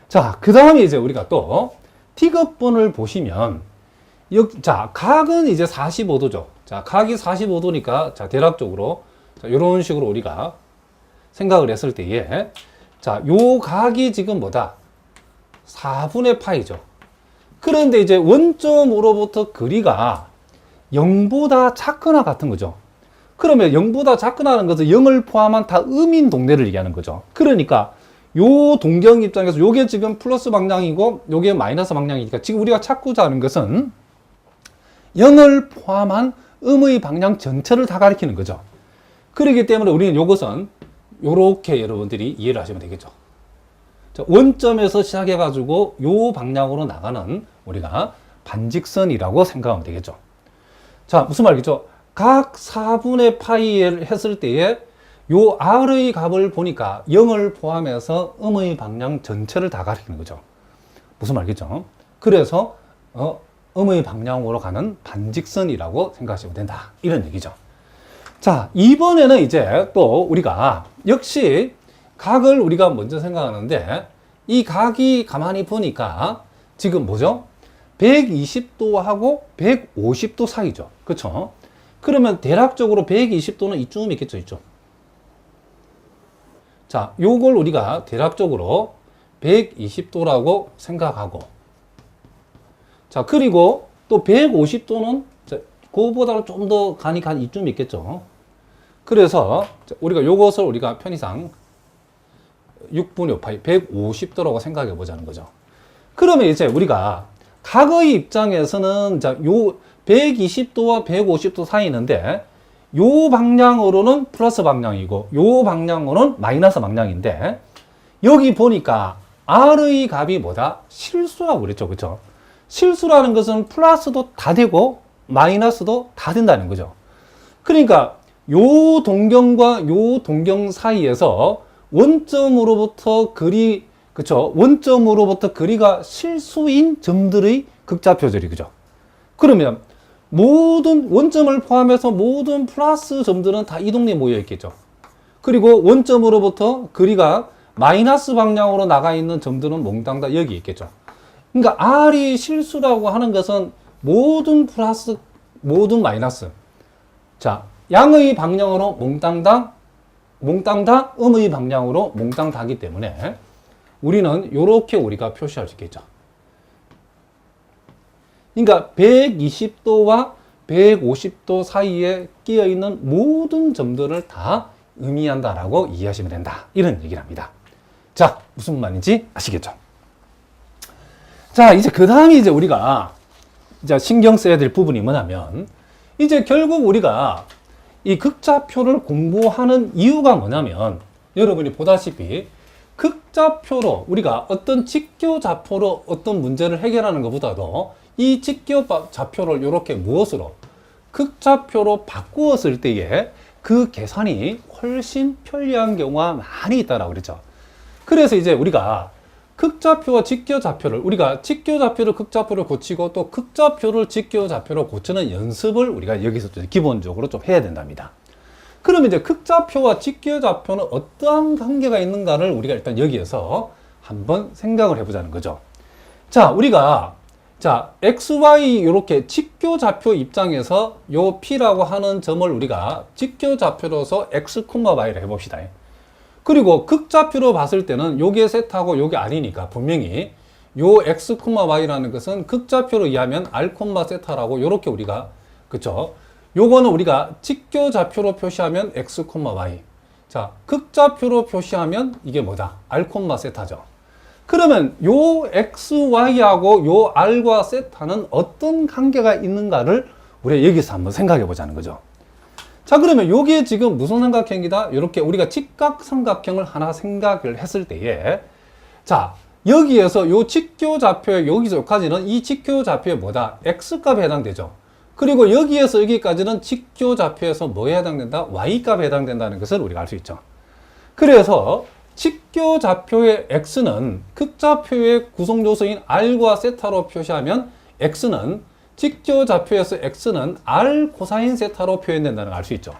자, 그 다음에 이제 우리가 또 T급본을 보시면, 자, 각은 이제 45도죠. 자, 각이 45도니까, 자, 대략적으로, 자, 요런 식으로 우리가 생각을 했을 때에, 자, 요 각이 지금 뭐다? 4분의 파이죠. 그런데 이제 원점으로부터 거리가 0보다 작거나 같은 거죠. 그러면 0보다 작거나는 것은 0을 포함한 다 음인 동네를 얘기하는 거죠. 그러니까 요 동경 입장에서 요게 지금 플러스 방향이고 요게 마이너스 방향이니까 지금 우리가 찾고자 하는 것은 0을 포함한 음의 방향 전체를 다 가리키는 거죠. 그렇기 때문에 우리는 요것은 요렇게 여러분들이 이해를 하시면 되겠죠. 자, 원점에서 시작해 가지고 요 방향으로 나가는 우리가 반직선이라고 생각하면 되겠죠. 자, 무슨 말이겠죠? 각 4분의 파이를 했을 때에 요 R의 값을 보니까 0을 포함해서 음의 방향 전체를 다 가리키는 거죠. 무슨 말이겠죠? 그래서 음의 방향으로 가는 반직선이라고 생각하시면 된다. 이런 얘기죠. 자, 이번에는 이제 또 우리가 역시 각을 우리가 먼저 생각하는데 이 각이 가만히 보니까 지금 뭐죠? 120도하고 150도 사이죠. 그렇죠? 그러면 대략적으로 120도는 이쯤 있겠죠, 이쪽. 자, 요걸 우리가 대략적으로 120도라고 생각하고, 자, 그리고 또 150도는 그거보다는 좀 더 가니까 한 이쯤 있겠죠. 그래서 우리가 요것을 우리가 편의상 6분의 5파이 150도라고 생각해 보자는 거죠. 그러면 이제 우리가 각의 입장에서는 자, 요 120도와 150도 사이인데 요 방향으로는 플러스 방향이고 요 방향으로는 마이너스 방향인데 여기 보니까 R의 값이 뭐다? 실수라고 그랬죠. 그렇죠? 실수라는 것은 플러스도 다 되고 마이너스도 다 된다는 거죠. 그러니까 요 동경과 요 동경 사이에서 원점으로부터 거리, 그쵸? 원점으로부터 거리가 실수인 점들의 극좌표절이, 그죠? 그러면 모든 원점을 포함해서 모든 플러스 점들은 다 이 동네에 모여 있겠죠. 그리고 원점으로부터 거리가 마이너스 방향으로 나가 있는 점들은 몽땅 다 여기 있겠죠. 그러니까 R이 실수라고 하는 것은 모든 플러스, 모든 마이너스. 자, 양의 방향으로 몽땅 다 음의 방향으로 몽땅 다기 때문에 우리는 이렇게 우리가 표시할 수 있겠죠. 그러니까 120도와 150도 사이에 끼어 있는 모든 점들을 다 의미한다라고 이해하시면 된다. 이런 얘기를 합니다. 자, 무슨 말인지 아시겠죠? 자, 이제 그 다음에 이제 우리가 이제 신경 써야 될 부분이 뭐냐면 이제 결국 우리가 이 극좌표를 공부하는 이유가 뭐냐면 여러분이 보다시피 극좌표로 우리가 어떤 직교좌표로 어떤 문제를 해결하는 것보다도 이 직교좌표를 이렇게 무엇으로 극좌표로 바꾸었을 때에 그 계산이 훨씬 편리한 경우가 많이 있다라고 그랬죠. 그래서 이제 우리가 극좌표와 직교좌표를 우리가 직교좌표를 극좌표로 고치고 또 극좌표를 직교좌표로 고치는 연습을 우리가 여기서 기본적으로 좀 해야 된답니다. 그러면 이제 극좌표와 직교좌표는 어떠한 관계가 있는가를 우리가 일단 여기에서 한번 생각을 해보자는 거죠. 자, 우리가 자, XY 이렇게 직교좌표 입장에서 요 P라고 하는 점을 우리가 직교좌표로서 X, Y를 해봅시다. 그리고 극좌표로 봤을 때는 요게 세타고 요게 R이니까 분명히 요 X, Y라는 것은 극좌표로 이해하면 R, 세타라고 요렇게 우리가, 그쵸? 요거는 우리가 직교좌표로 표시하면 X, Y. 자, 극좌표로 표시하면 이게 뭐다? R, 세타죠. 그러면 요 XY하고 요 R과 세타는 어떤 관계가 있는가를 우리가 여기서 한번 생각해 보자는 거죠. 자, 그러면 요게 지금 무슨 삼각형이다? 이렇게 우리가 직각삼각형을 하나 생각을 했을 때에, 자, 여기에서 요 직교좌표의 여기서 여기까지는 이 직교좌표의 뭐다? X값에 해당되죠. 그리고 여기에서 여기까지는 직교좌표에서 뭐에 해당된다? Y값에 해당된다는 것을 우리가 알 수 있죠. 그래서 직교좌표의 X는 극좌표의 구성요소인 R과 세타로 표시하면 X는 직교좌표에서 X는 R 코사인 세타로 표현된다는 걸 알 수 있죠.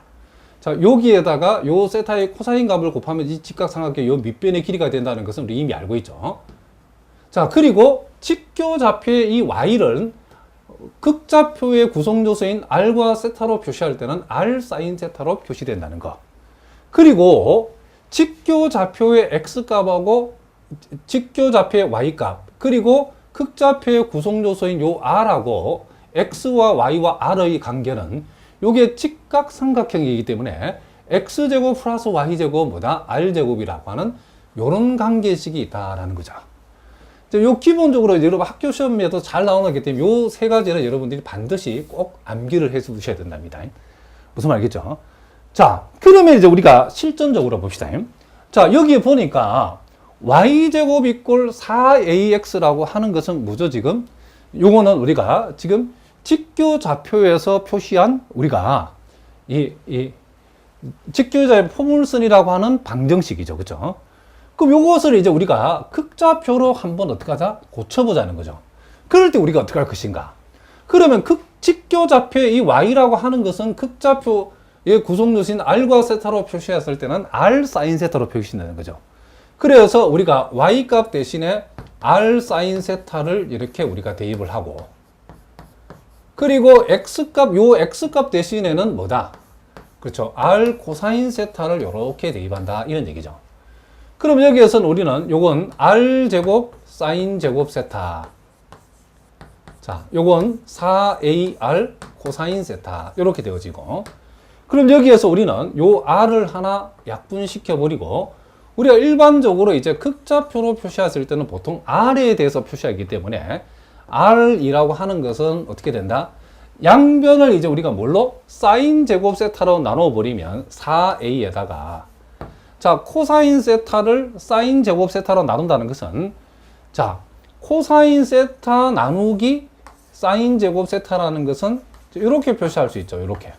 자, 여기에다가 요 세타의 코사인 값을 곱하면 이 직각삼각형의 요 밑변의 길이가 된다는 것은 우리 이미 알고 있죠. 자, 그리고 직교좌표의 이 Y를 극좌표의 구성요소인 R과 세타로 표시할 때는 R 사인 세타로 표시된다는 거. 그리고 직교좌표의 X값하고 직교좌표의 Y값, 그리고 극좌표의 구성요소인 요 R하고 X와 Y와 R의 관계는 요게 직각삼각형이기 때문에 X제곱 플러스 Y제곱 뭐다? R제곱이라고 하는 요런 관계식이 있다라는 거죠. 요 기본적으로 여러분 학교 시험에도 잘 나오기 때문에 요 세 가지는 여러분들이 반드시 꼭 암기를 해 두셔야 된답니다. 무슨 말이겠죠? 자, 그러면 이제 우리가 실전적으로 봅시다. 자, 여기에 보니까 y제곱 이꼴 4ax라고 하는 것은 뭐죠, 지금? 요거는 우리가 지금 직교좌표에서 표시한 우리가 이 직교좌의 포물선이라고 하는 방정식이죠. 그죠? 그럼 요것을 이제 우리가 극좌표로 한번 어떻게 하자? 고쳐보자는 거죠. 그럴 때 우리가 어떻게 할 것인가? 그러면 직교좌표의 이 y라고 하는 것은 극좌표의 구성요소인 r과 세타로 표시했을 때는 r 사인 세타로 표시된다는 거죠. 그래서 우리가 y값 대신에 r 사인 세타를 이렇게 우리가 대입을 하고, 그리고 x값, 요 x값 대신에는 뭐다? 그렇죠. r 코사인 세타를 이렇게 대입한다. 이런 얘기죠. 그럼 여기에서는 우리는 요건 r 제곱 사인 제곱 세타. 자, 요건 4ar 코사인 세타. 이렇게 되어지고. 그럼 여기에서 우리는 요 r을 하나 약분시켜 버리고, 우리가 일반적으로 이제 극좌표로 표시했을 때는 보통 r에 대해서 표시하기 때문에 r이라고 하는 것은 어떻게 된다? 양변을 이제 우리가 뭘로? 사인 제곱 세타로 나눠 버리면 4a에다가, 자, 코사인 세타를 사인 제곱 세타로 나눈다는 것은, 자, 코사인 세타 나누기 사인 제곱 세타라는 것은 이렇게 표시할 수 있죠. 이렇게.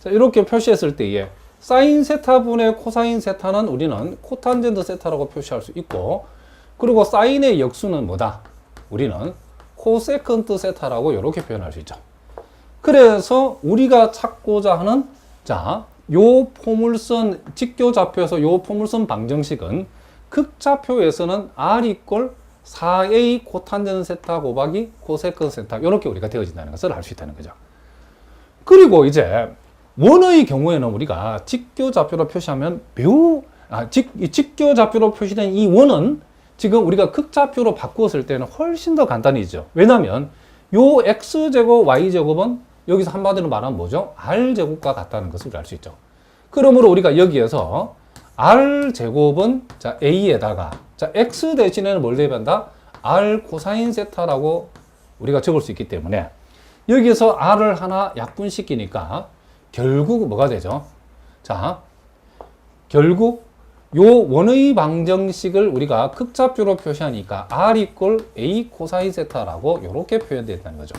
자, 이렇게 표시했을 때에 사인 세타분의 코사인 세타는 우리는 코탄젠트 세타라고 표시할 수 있고, 그리고 사인의 역수는 뭐다? 우리는 코세컨트 세타라고 이렇게 표현할 수 있죠. 그래서 우리가 찾고자 하는, 자, 요 포물선, 직교좌표에서 요 포물선 방정식은 극좌표에서는 r 이꼴 4a 코탄젠트 세타 곱하기 코세컨트 세타, 이렇게 우리가 되어진다는 것을 알 수 있다는 거죠. 그리고 이제 원의 경우에는 우리가 직교좌표로 표시하면 직교좌표로 표시된 이 원은 지금 우리가 극좌표로 바꾸었을 때는 훨씬 더 간단해지죠. 왜냐하면 요 x제곱 y제곱은 여기서 한마디로 말하면 뭐죠? r제곱과 같다는 것을 알 수 있죠. 그러므로 우리가 여기에서 r제곱은 자 a에다가, 자 x 대신에는 뭘 대입한다? r 코사인 세타라고 우리가 적을 수 있기 때문에 여기에서 r을 하나 약분시키니까 결국 뭐가 되죠? 자, 결국 요 원의 방정식을 우리가 극좌표로 표시하니까 r 이꼴 a 코사인 세타라고 이렇게 표현된다는 거죠.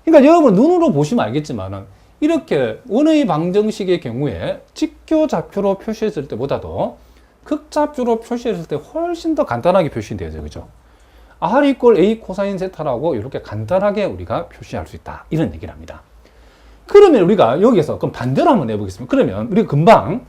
그러니까 여러분 눈으로 보시면 알겠지만은 이렇게 원의 방정식의 경우에 직교좌표로 표시했을 때보다도 극좌표로 표시했을 때 훨씬 더 간단하게 표시되죠. 그죠? r 이꼴 a 코사인 세타라고 이렇게 간단하게 우리가 표시할 수 있다. 이런 얘기를 합니다. 그러면 우리가 여기서 그럼 반대로 한번 해보겠습니다. 그러면 우리가 금방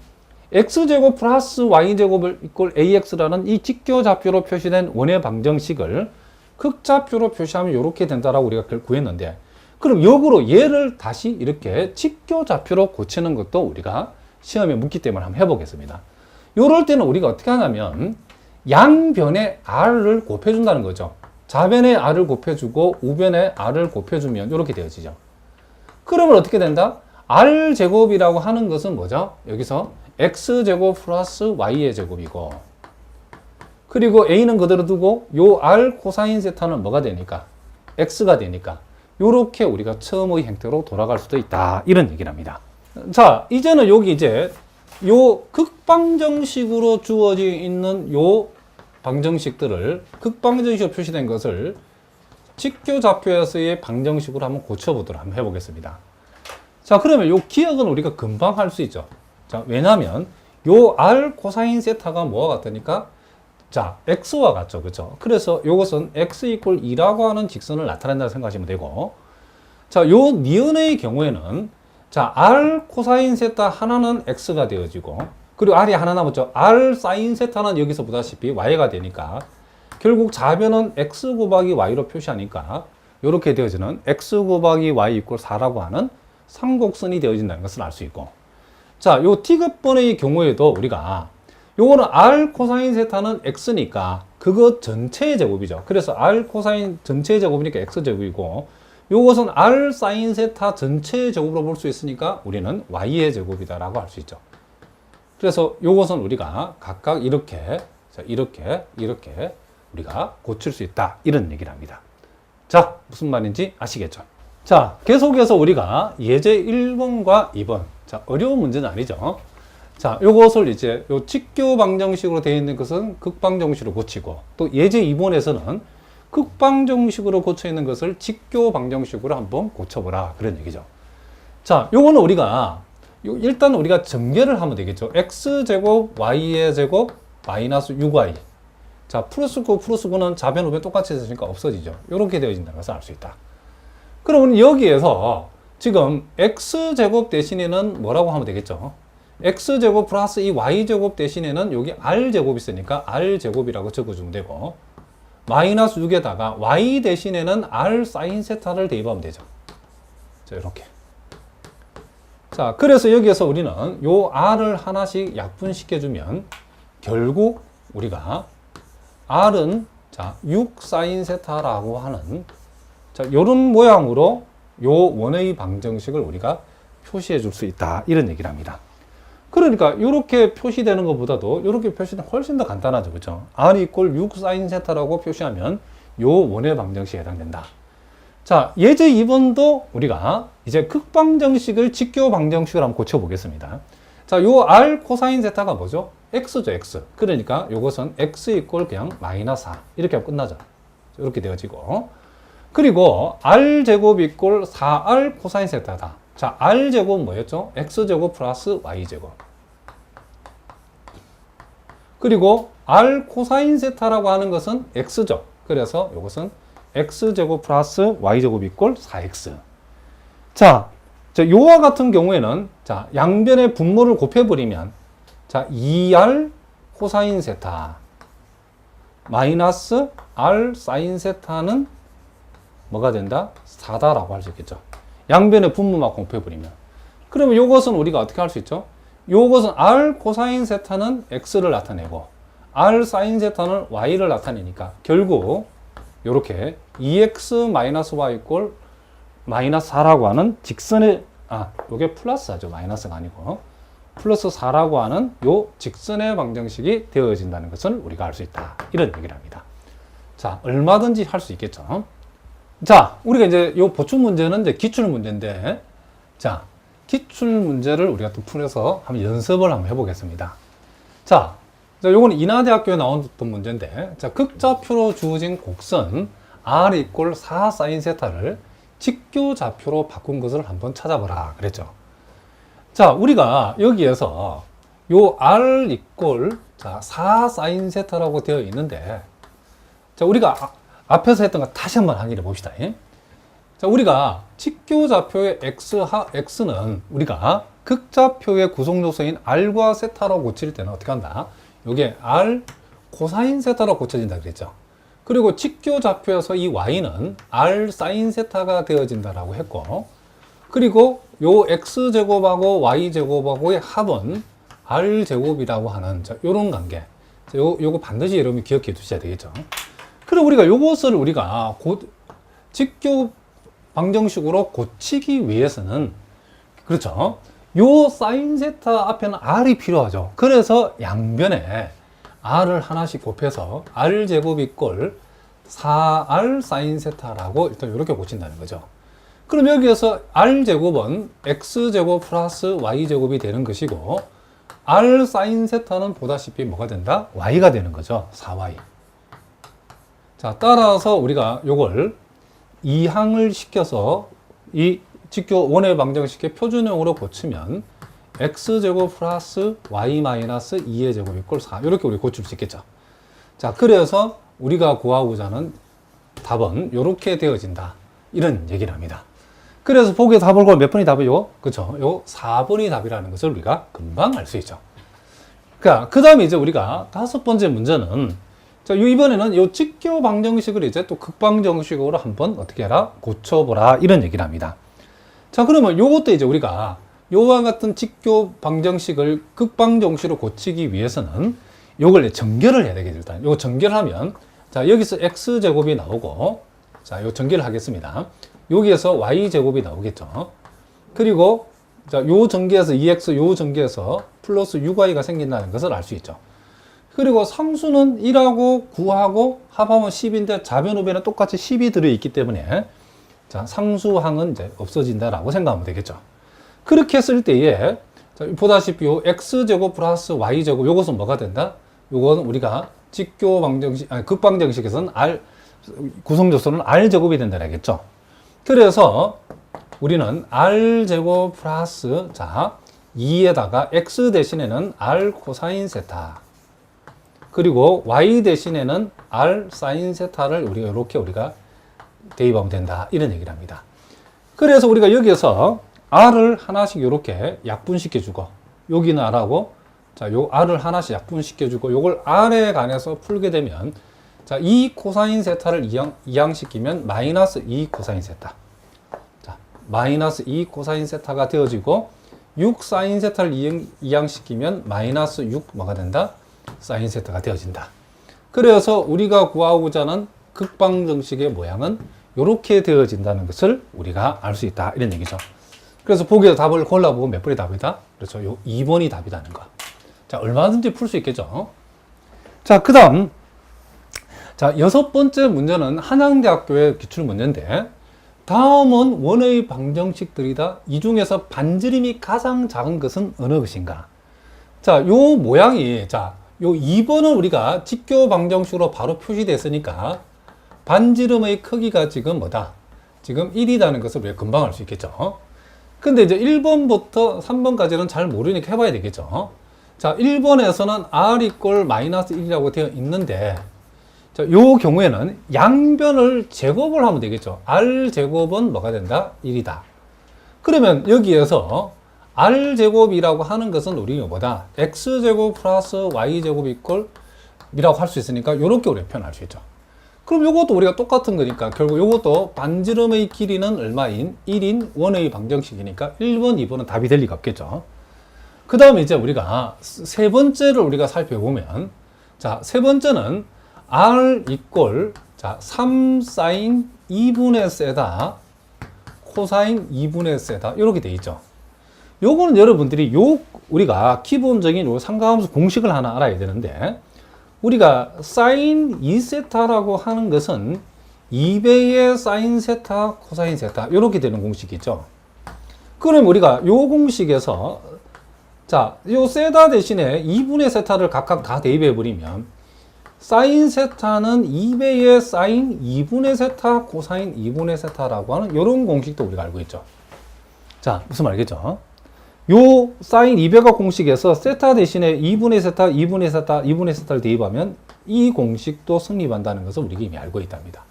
x제곱 플러스 y제곱을 이꼴 ax라는 이 직교좌표로 표시된 원의 방정식을 극좌표로 표시하면 이렇게 된다라고 우리가 구했는데, 그럼 역으로 얘를 다시 이렇게 직교좌표로 고치는 것도 우리가 시험에 묻기 때문에 한번 해보겠습니다. 이럴 때는 우리가 어떻게 하냐면 양변에 r을 곱해준다는 거죠. 좌변에 r을 곱해주고 우변에 r을 곱해주면 이렇게 되어지죠. 그러면 어떻게 된다? r제곱이라고 하는 것은 뭐죠? 여기서 x제곱 플러스 y의 제곱이고, 그리고 a는 그대로 두고 요 r 코사인 세타는 뭐가 되니까? x가 되니까 요렇게 우리가 처음의 형태로 돌아갈 수도 있다, 이런 얘기를 합니다. 자, 이제는 여기 이제 요 극방정식으로 주어져 있는 요 방정식들을, 극방정식으로 표시된 것을 직교좌표에서의 방정식으로 한번 고쳐보도록 한번 해보겠습니다. 자, 그러면 요 기억은 우리가 금방 할 수 있죠. 자, 왜냐하면 요 r 코사인 세타가 뭐와 같으니까, 자, x와 같죠, 그렇죠? 그래서 요것은 x 이퀄 2라고 하는 직선을 나타낸다고 생각하시면 되고, 자, 요 니은의 경우에는, 자, r 코사인 세타 하나는 x가 되어지고, 그리고 r이 하나 남았죠. r 사인 세타는 여기서 보다시피 y가 되니까 결국 좌변은 x 곱하기 y로 표시하니까 이렇게 되어지는 x 곱하기 y 이퀄 4라고 하는 삼곡선이 되어진다는 것을 알 수 있고, 자, 요 t급번의 경우에도 우리가 요거는 r 코사인 세타는 x니까 그거 전체의 제곱이죠. 그래서 r 코사인 전체의 제곱이니까 x제곱이고, 요것은 r 사인 세타 전체의 제곱으로 볼 수 있으니까 우리는 y의 제곱이다라고 할 수 있죠. 그래서 요것은 우리가 각각 이렇게, 자, 이렇게 우리가 고칠 수 있다, 이런 얘기를 합니다. 자, 무슨 말인지 아시겠죠? 자, 계속해서 우리가 예제 1번과 2번, 자, 어려운 문제는 아니죠. 자, 요것을 이제 요 직교 방정식으로 되어 있는 것은 극방정식으로 고치고, 또 예제 2번에서는 극방정식으로 고쳐 있는 것을 직교 방정식으로 한번 고쳐보라, 그런 얘기죠. 자, 요거는 우리가 일단 우리가 전개를 하면 되겠죠. x제곱 y의 제곱 마이너스 6y. 자, 플러스 9 플러스 9는 좌변 우변 똑같이 있으니까 없어지죠. 이렇게 되어진다는 것을 알 수 있다. 그러면 여기에서 지금 x제곱 대신에는 뭐라고 하면 되겠죠? x제곱 플러스 이 y제곱 대신에는 여기 r제곱이 있으니까 r제곱이라고 적어주면 되고, 마이너스 6에다가 y 대신에는 r 사인 세타를 대입하면 되죠. 자, 이렇게. 자, 그래서 여기에서 우리는 요 r을 하나씩 약분시켜주면 결국 우리가 r은, 자, 6 사인 세타라고 하는, 자, 요런 모양으로 요 원의 방정식을 우리가 표시해 줄 수 있다, 이런 얘기를 합니다. 그러니까 이렇게 표시되는 것보다도 이렇게 표시되면 훨씬 더 간단하죠, 그렇죠? r 이퀄 6 사인 세타라고 표시하면 요 원의 방정식에 해당된다. 자, 예제 2번도 우리가 이제 극방정식을 직교 방정식으로 한번 고쳐보겠습니다. 자, 요 r 코사인 세타가 뭐죠? x죠, x. 그러니까 요것은 x 이퀄 그냥 마이너스 4. 이렇게 하면 끝나죠. 이렇게 되어지고. 그리고 r제곱 이퀄 4r 코사인 세타다. 자, r제곱 뭐였죠? x제곱 플러스 y제곱. 그리고 r 코사인 세타라고 하는 것은 x죠. 그래서 요것은 x제곱 플러스 y제곱 이퀄 4x. 자, 요와 같은 경우에는, 자, 양변의 분모를 곱해버리면, 자, 2r 코사인 세타 마이너스 r 사인 세타는 뭐가 된다? 4다라고 할 수 있겠죠. 양변의 분모만 곱해버리면. 그러면 요것은 우리가 어떻게 할 수 있죠? 요것은 r 코사인 세타는 x를 나타내고 r 사인 세타는 y를 나타내니까 결국 요렇게 2x 마이너스 y 이꼴 마이너스 4라고 하는 직선의, 요게 플러스하죠. 마이너스가 아니고 플러스 4라고 하는 요 직선의 방정식이 되어진다는 것을 우리가 알 수 있다, 이런 얘기를 합니다. 자, 얼마든지 할 수 있겠죠. 자, 우리가 이제 요 보충 문제는 이제 기출 문제인데, 자, 기출 문제를 우리가 또 풀어서 한번 연습을 한번 해보겠습니다. 자, 요거는 인하대학교에 나왔던 문제인데, 자, 극좌표로 주어진 곡선 r 이꼴 4 사인 세타를 직교좌표로 바꾼 것을 한번 찾아보라 그랬죠. 자, 우리가 여기에서 요 r 이꼴, 자, 4 사인 세타라고 되어 있는데, 자, 우리가 앞에서 했던 거 다시 한번 확인해 봅시다. 자, 우리가 직교좌표의 x는 우리가 극좌표의 구성 요소인 r과 세타로 고칠 때는 어떻게 한다? 요게 r 코사인 세타로 고쳐진다 그랬죠. 그리고 직교좌표에서 이 y는 r 사인 세타가 되어진다라고 했고, 그리고 요 x제곱하고 y제곱하고의 합은 r제곱이라고 하는, 자, 요런 관계. 자, 요거 반드시 여러분이 기억해 두셔야 되겠죠. 그럼 우리가 요것을 우리가 직교 방정식으로 고치기 위해서는, 그렇죠, 요 사인 세타 앞에는 r이 필요하죠. 그래서 양변에 r을 하나씩 곱해서 r제곱 이꼴 4r 사인 세타라고 일단 이렇게 고친다는 거죠. 그럼 여기에서 r제곱은 x제곱 플러스 y제곱이 되는 것이고 r 사인 세타는 보다시피 뭐가 된다? y가 되는 거죠. 4y. 자, 따라서 우리가 요걸 이항을 시켜서 이 직교 원의 방정식의 표준형으로 고치면 x제곱 플러스 y 마이너스 2의 제곱 이꼴 4 이렇게 우리 고칠 수 있겠죠. 자, 그래서 우리가 구하고자 하는 답은 이렇게 되어진다 이런 얘기를 합니다. 그래서 보기에 답을 걸 몇 번이 답이요? 그렇죠. 요 4번이 답이라는 것을 우리가 금방 알 수 있죠. 그러니까 그 다음에 이제 우리가 5번째 문제는 자, 이번에는 요 직교 방정식을 이제 또 극방정식으로 한번 어떻게 해라? 고쳐보라 이런 얘기를 합니다. 자, 그러면 요것도 이제 우리가 요와 같은 직교 방정식을 극방정식으로 고치기 위해서는 요걸 전개를 해야 되겠죠. 일단 요거 전개를 자, 여기서 x제곱이 나오고 자, 요 전개를 하겠습니다. 여기에서 y제곱이 나오겠죠. 그리고 자, 요 전개에서 2x 요 전개에서 플러스 6y가 생긴다는 것을 알 수 있죠. 그리고 상수는 1하고 9하고 합하면 10인데 좌변 우변에 똑같이 10이 들어있기 때문에 자, 상수항은 이제 없어진다라고 생각하면 되겠죠. 그렇게 했을 때에 자, 보다시피 요 x제곱 플러스 y제곱 요것은 뭐가 된다? 요거는 우리가 직교 방정식 아니 극방정식에서는 r 구성조소는 r제곱이 된다라겠죠. 그래서 우리는 r제곱 플러스 자 2에다가 x 대신에는 r 코사인 세타 그리고 y 대신에는 r 사인 세타를 우리가 이렇게 우리가 대입하면 된다 이런 얘기를 합니다. 그래서 우리가 여기에서 r을 하나씩 이렇게 약분시켜주고 여기는 r하고 자, 요 r을 하나씩 약분시켜주고 요걸 r에 관해서 풀게 되면 자, 2 코사인 세타를 이항시키면 마이너스 2 코사인 세타 자, 마이너스 2 코사인 세타가 되어지고 6 사인 세타를 이항시키면 마이너스 6 뭐가 된다? 사인 세타가 되어진다. 그래서 우리가 구하고자 하는 극방정식의 모양은 이렇게 되어진다는 것을 우리가 알 수 있다 이런 얘기죠. 그래서 보기에서 답을 골라보고 몇 번이 답이다? 그렇죠. 요 2번이 답이라는 거. 자, 얼마든지 풀 수 있겠죠. 자, 그 다음 자, 6번째 문제는 한양대학교의 기출 문제인데 다음은 원의 방정식들이다. 이 중에서 반지름이 가장 작은 것은 어느 것인가? 자, 요 모양이 자, 요 2번은 우리가 직교 방정식으로 바로 표시됐으니까 반지름의 크기가 지금 뭐다? 지금 1이라는 것을 우리가 금방 알 수 있겠죠. 근데 이제 1번부터 3번까지는 잘 모르니까 해봐야 되겠죠. 자, 1번에서는 r 이꼴 마이너스 1이라고 되어 있는데 자, 요 경우에는 양변을 제곱을 하면 되겠죠. r 제곱은 뭐가 된다? 1이다. 그러면 여기에서 r제곱이라고 하는 것은 우리가 뭐다? x제곱 플러스 y제곱 이꼴 이라고 할 수 있으니까 이렇게 우리가 표현할 수 있죠. 그럼 이것도 우리가 똑같은 거니까 결국 이것도 반지름의 길이는 얼마인? 1인 원의 방정식이니까 1번, 2번은 답이 될 리가 없겠죠. 그 다음에 이제 우리가 세 번째를 우리가 살펴보면 자, 세 번째는 r 이꼴 자, 3 사인 2분의 세다 코사인 2분의 세다 이렇게 돼 있죠. 요거는 여러분들이 우리가 기본적인 요 삼각함수 공식을 하나 알아야 되는데 우리가 사인 2세타라고 하는 것은 2배의 사인 세타 코사인 세타 이렇게 되는 공식이죠. 그럼 우리가 요 공식에서 자, 요 세타 대신에 2분의 세타를 각각 다 대입해 버리면 사인 세타는 2배의 사인 2분의 세타 코사인 2분의 세타라고 하는 이런 공식도 우리가 알고 있죠. 자, 무슨 말이겠죠? 요 사인 2배가 공식에서 세타 대신에 2분의 세타, 2분의 세타, 2분의 세타를 대입하면 이 공식도 성립한다는 것을 우리가 이미 알고 있답니다.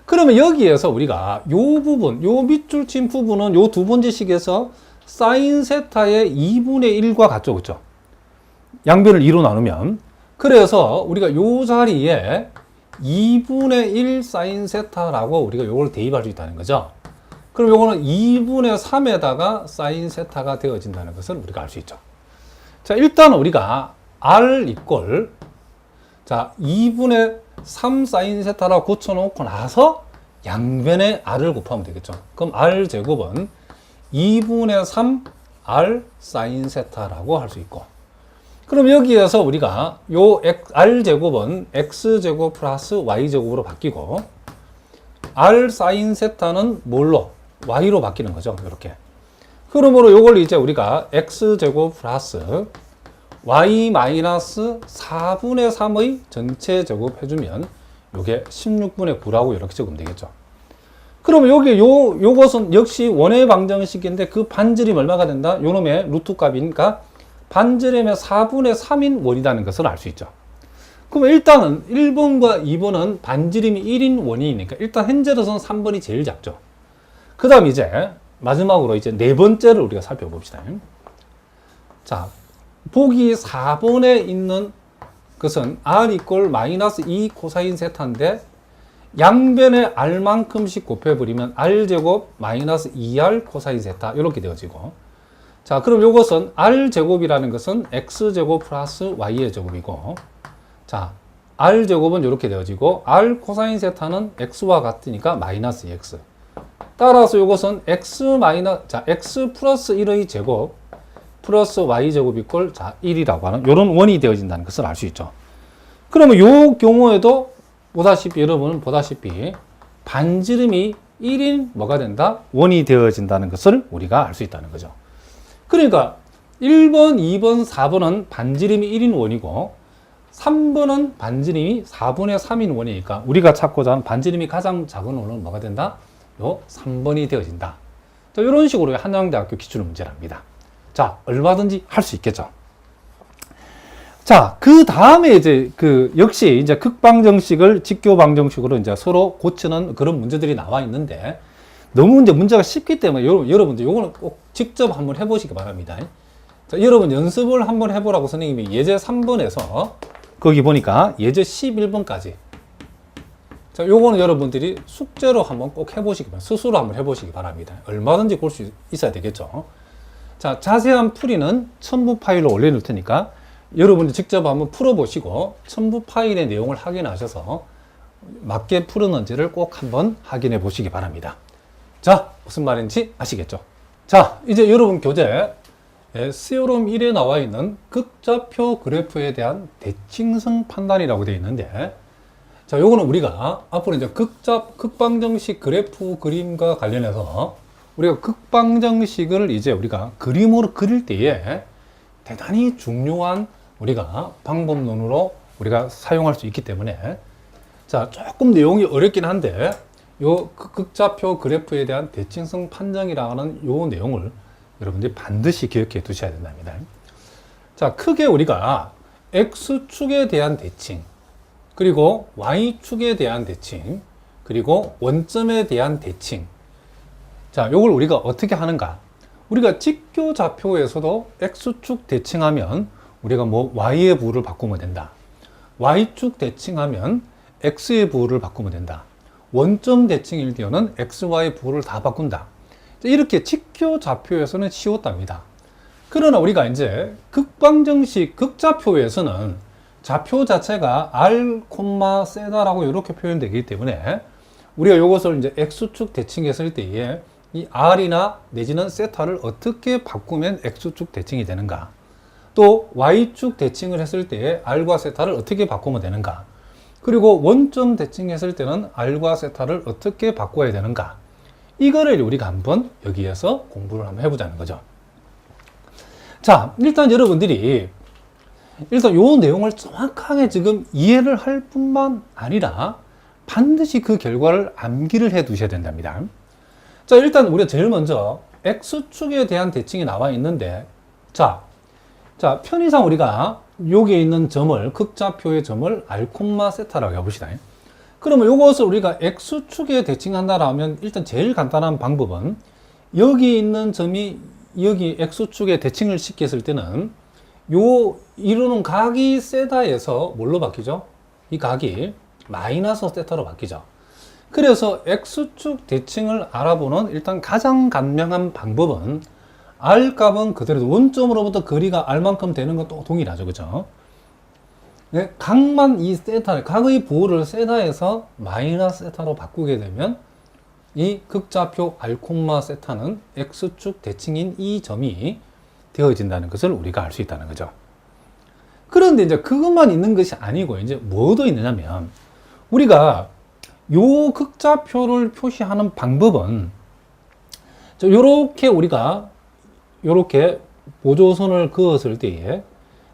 그러면 여기에서 우리가 요 부분, 요 밑줄 친 부분은 요 두 번째 식에서 사인 세타의 2분의 1과 같죠, 그렇죠? 양변을 2로 나누면 그래서 우리가 요 자리에 2분의 1 사인 세타라고 우리가 요걸 대입할 수 있다는 거죠. 그럼 요거는 2분의 3에다가 사인 세타가 되어진다는 것을 우리가 알 수 있죠. 자, 일단 우리가 r 이꼴 자, 2분의 3 사인 세타라고 고쳐놓고 나서 양변에 r을 곱하면 되겠죠. 그럼 r 제곱은 2분의 3 R 사인 세타라고 할 수 있고, 그럼 여기에서 우리가 요 R제곱은 X제곱 플러스 Y제곱으로 바뀌고, R 사인 세타는 뭘로? Y로 바뀌는 거죠. 이렇게. 그러므로 요걸 이제 우리가 X제곱 플러스 Y 마이너스 4분의 3의 전체 제곱 해주면 요게 16분의 9라고 이렇게 적으면 되겠죠. 그러면 여기 요것은 역시 원의 방정식인데 그 반지름이 얼마가 된다? 요놈의 루트 값이니까 반지름의 4분의 3인 원이라는 것을 알 수 있죠. 그럼 일단은 1번과 2번은 반지름이 1인 원이니까 일단 현재로서는 3번이 제일 작죠. 그 다음 이제 마지막으로 이제 네 번째를 우리가 살펴봅시다. 자, 보기 4번에 있는 것은 R 이꼴 마이너스 2 코사인 세타인데 양변에 R만큼씩 곱해버리면 R제곱 마이너스 2R 코사인 세타 이렇게 되어지고, 자, 그럼 이것은 R제곱이라는 것은 X제곱 플러스 Y의 제곱이고, 자, R제곱은 이렇게 되어지고 R 코사인 세타는 X와 같으니까 마이너스 X. 따라서 이것은 X 플러스 1의 제곱 플러스 Y제곱 이꼴 1이라고 하는 이런 원이 되어진다는 것을 알 수 있죠. 그러면 이 경우에도 여러분은 보다시피 반지름이 1인 뭐가 된다? 원이 되어진다는 것을 우리가 알 수 있다는 거죠. 그러니까 1번, 2번, 4번은 반지름이 1인 원이고 3번은 반지름이 4분의 3인 원이니까 우리가 찾고자 하는 반지름이 가장 작은 원은 뭐가 된다? 요 3번이 되어진다. 자, 이런 식으로 한양대학교 기출문제랍니다. 자, 얼마든지 할 수 있겠죠. 자, 그 다음에 이제 역시 이제 극방정식을 직교방정식으로 이제 서로 고치는 그런 문제들이 나와 있는데 너무 이제 문제가 쉽기 때문에 여러분들 요거는 꼭 직접 한번 해보시기 바랍니다. 자, 여러분 연습을 한번 해보라고 선생님이 예제 3번에서 거기 보니까 예제 11번까지. 자, 요거는 여러분들이 숙제로 한번 꼭 해보시기 바랍니다. 스스로 한번 해보시기 바랍니다. 얼마든지 볼 수 있어야 되겠죠. 자, 자세한 풀이는 첨부 파일로 올려놓을 테니까 여러분이 직접 한번 풀어보시고 첨부 파일의 내용을 확인하셔서 맞게 풀었는지를 꼭 한번 확인해 보시기 바랍니다. 자, 무슨 말인지 아시겠죠? 자, 이제 여러분 교재 세오롬 1에 나와 있는 극좌표 그래프에 대한 대칭성 판단이라고 되어 있는데, 자, 요거는 우리가 앞으로 이제 극방정식 그래프 그림과 관련해서 우리가 극방정식을 이제 우리가 그림으로 그릴 때에 대단히 중요한 우리가 방법론으로 우리가 사용할 수 있기 때문에, 자, 조금 내용이 어렵긴 한데 요 극좌표 그래프에 대한 대칭성 판정이라는 요 내용을 여러분들이 반드시 기억해 두셔야 된답니다. 자, 크게 우리가 X축에 대한 대칭, 그리고 Y축에 대한 대칭, 그리고 원점에 대한 대칭. 자, 요걸 우리가 어떻게 하는가? 우리가 직교 좌표에서도 X축 대칭하면 우리가 뭐 Y의 부호를 바꾸면 된다. Y축 대칭하면 X의 부호를 바꾸면 된다. 원점 대칭일 때는 X, Y 부호를 다 바꾼다. 이렇게 직교 좌표에서는 쉬웠답니다. 그러나 우리가 이제 극방정식 극좌표에서는 좌표 자체가 R, 세다라고 이렇게 표현되기 때문에 우리가 이것을 이제 X축 대칭했을 때에 이 R이나 내지는 세타를 어떻게 바꾸면 X축 대칭이 되는가, 또 Y축 대칭을 했을 때에 R과 세타를 어떻게 바꾸면 되는가, 그리고 원점 대칭했을 때는 R과 세타를 어떻게 바꿔야 되는가, 이거를 우리가 한번 여기에서 공부를 한번 해보자는 거죠. 자, 일단 여러분들이 요 내용을 정확하게 지금 이해를 할 뿐만 아니라 반드시 그 결과를 암기를 해 두셔야 된답니다. 자, 일단 우리가 제일 먼저 X축에 대한 대칭이 나와 있는데, 자, 편의상 우리가 여기에 있는 점을, 극좌표의 점을 R, 세타라고 해봅시다. 그러면 요것을 우리가 X축에 대칭한다라면 일단 제일 간단한 방법은 여기 있는 점이 여기 X축에 대칭을 시켰을 때는 요 이루는 각이 세다에서 뭘로 바뀌죠? 이 각이 마이너스 세타로 바뀌죠. 그래서 X축 대칭을 알아보는 일단 가장 간명한 방법은 R 값은 그대로 원점으로부터 거리가 R만큼 되는 건 또 동일하죠. 그죠? 네, 각만 이 세타, 각의 부호를 세타에서 마이너스 세타로 바꾸게 되면 이 극좌표 R, 세타는 X축 대칭인 이 점이 되어진다는 것을 우리가 알 수 있다는 거죠. 그런데 이제 그것만 있는 것이 아니고 이제 뭐도 있느냐면 우리가 요 극좌표를 표시하는 방법은 요렇게 우리가 요렇게 보조선을 그었을 때에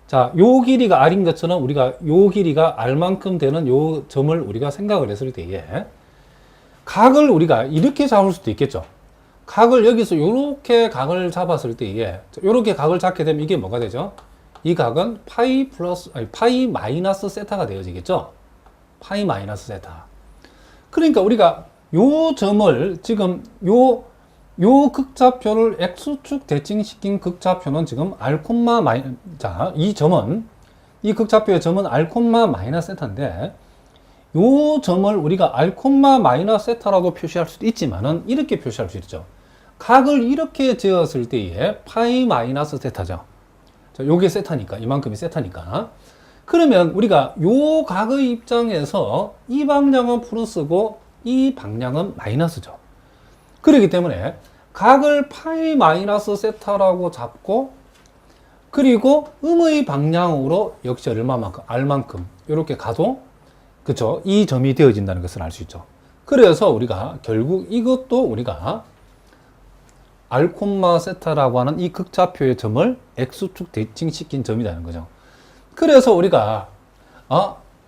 자, 요 길이가 R인 것처럼 우리가 요 길이가 R만큼 되는 요 점을 우리가 생각을 했을 때에 각을 우리가 이렇게 잡을 수도 있겠죠. 각을 여기서 요렇게 각을 잡았을 때에 요렇게 각을 잡게 되면 이게 뭐가 되죠? 이 각은 파이 마이너스 세타가 되어지겠죠? 파이 마이너스 세타. 그러니까 우리가 요 점을 지금 요 극좌표를 X축 대칭시킨 극좌표는 지금 R, 자, 이 점은, 이 극좌표의 점은 R, 마이너스 세타인데, 요 점을 우리가 R, 마이너스 세타라고 표시할 수도 있지만은, 이렇게 표시할 수 있죠. 각을 이렇게 재었을 때에 파이 마이너스 세타죠. 자, 요게 세타니까, 이만큼이 세타니까. 그러면 우리가 요 각의 입장에서 이 방향은 플러스고, 이 방향은 마이너스죠. 그렇기 때문에 각을 파이 마이너스 세타라고 잡고 그리고 음의 방향으로 역시 얼마만큼 R만큼 이렇게 가도 그쵸 이 점이 되어진다는 것을 알 수 있죠. 그래서 우리가 결국 이것도 우리가 R, 세타라고 하는 이 극좌표의 점을 X축 대칭시킨 점이라는 거죠. 그래서 우리가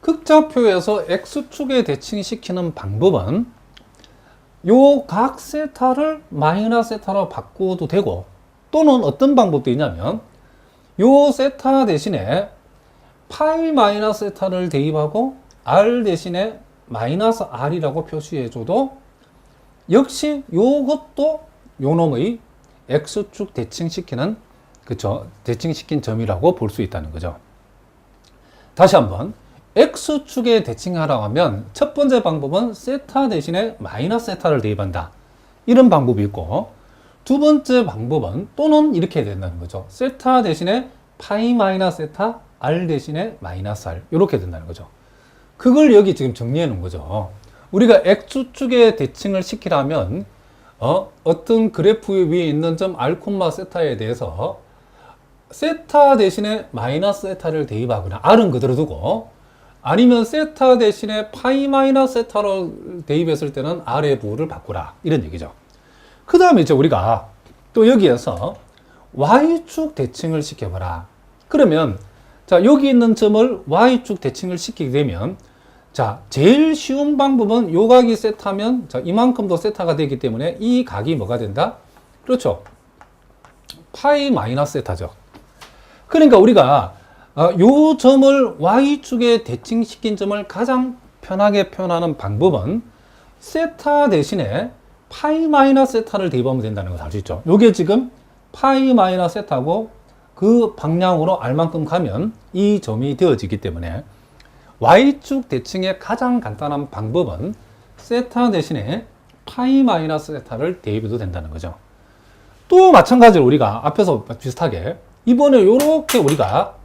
극좌표에서 X축에 대칭시키는 방법은 요 각 세타를 마이너스 세타로 바꿔도 되고 또는 어떤 방법도 있냐면 요 세타 대신에 파이 마이너스 세타를 대입하고 R 대신에 마이너스 R이라고 표시해줘도 역시 요것도 요 놈의 X축 대칭시키는 그쵸 대칭시킨 점이라고 볼 수 있다는 거죠. 다시 한번 X축에 대칭하라고 하면 첫 번째 방법은 세타 대신에 마이너스 세타를 대입한다. 이런 방법이 있고 두 번째 방법은 또는 이렇게 해야 된다는 거죠. 세타 대신에 파이 마이너스 세타, R 대신에 마이너스 R 이렇게 된다는 거죠. 그걸 여기 지금 정리해 놓은 거죠. 우리가 X축에 대칭을 시키려면 어떤 그래프 위에 있는 점 R, 세타에 대해서 세타 대신에 마이너스 세타를 대입하거나 R은 그대로 두고 아니면 세타 대신에 파이 마이너스 세타로 대입했을 때는 R의 부호를 바꾸라. 이런 얘기죠. 그 다음에 이제 우리가 또 여기에서 Y축 대칭을 시켜봐라. 그러면 자 여기 있는 점을 Y축 대칭을 시키게 되면 자 제일 쉬운 방법은 요 각이 세타면 자 이만큼도 세타가 되기 때문에 이 각이 뭐가 된다? 그렇죠. 파이 마이너스 세타죠. 그러니까 우리가 요 점을 Y축에 대칭시킨 점을 가장 편하게 표현하는 방법은 세타 대신에 파이 마이너스 세타를 대입하면 된다는 걸 알 수 있죠. 요게 지금 파이 마이너스 세타고 그 방향으로 R만큼 가면 이 점이 되어지기 때문에 Y축 대칭의 가장 간단한 방법은 세타 대신에 파이 마이너스 세타를 대입해도 된다는 거죠. 또 마찬가지로 우리가 앞에서 비슷하게 이번에 요렇게 우리가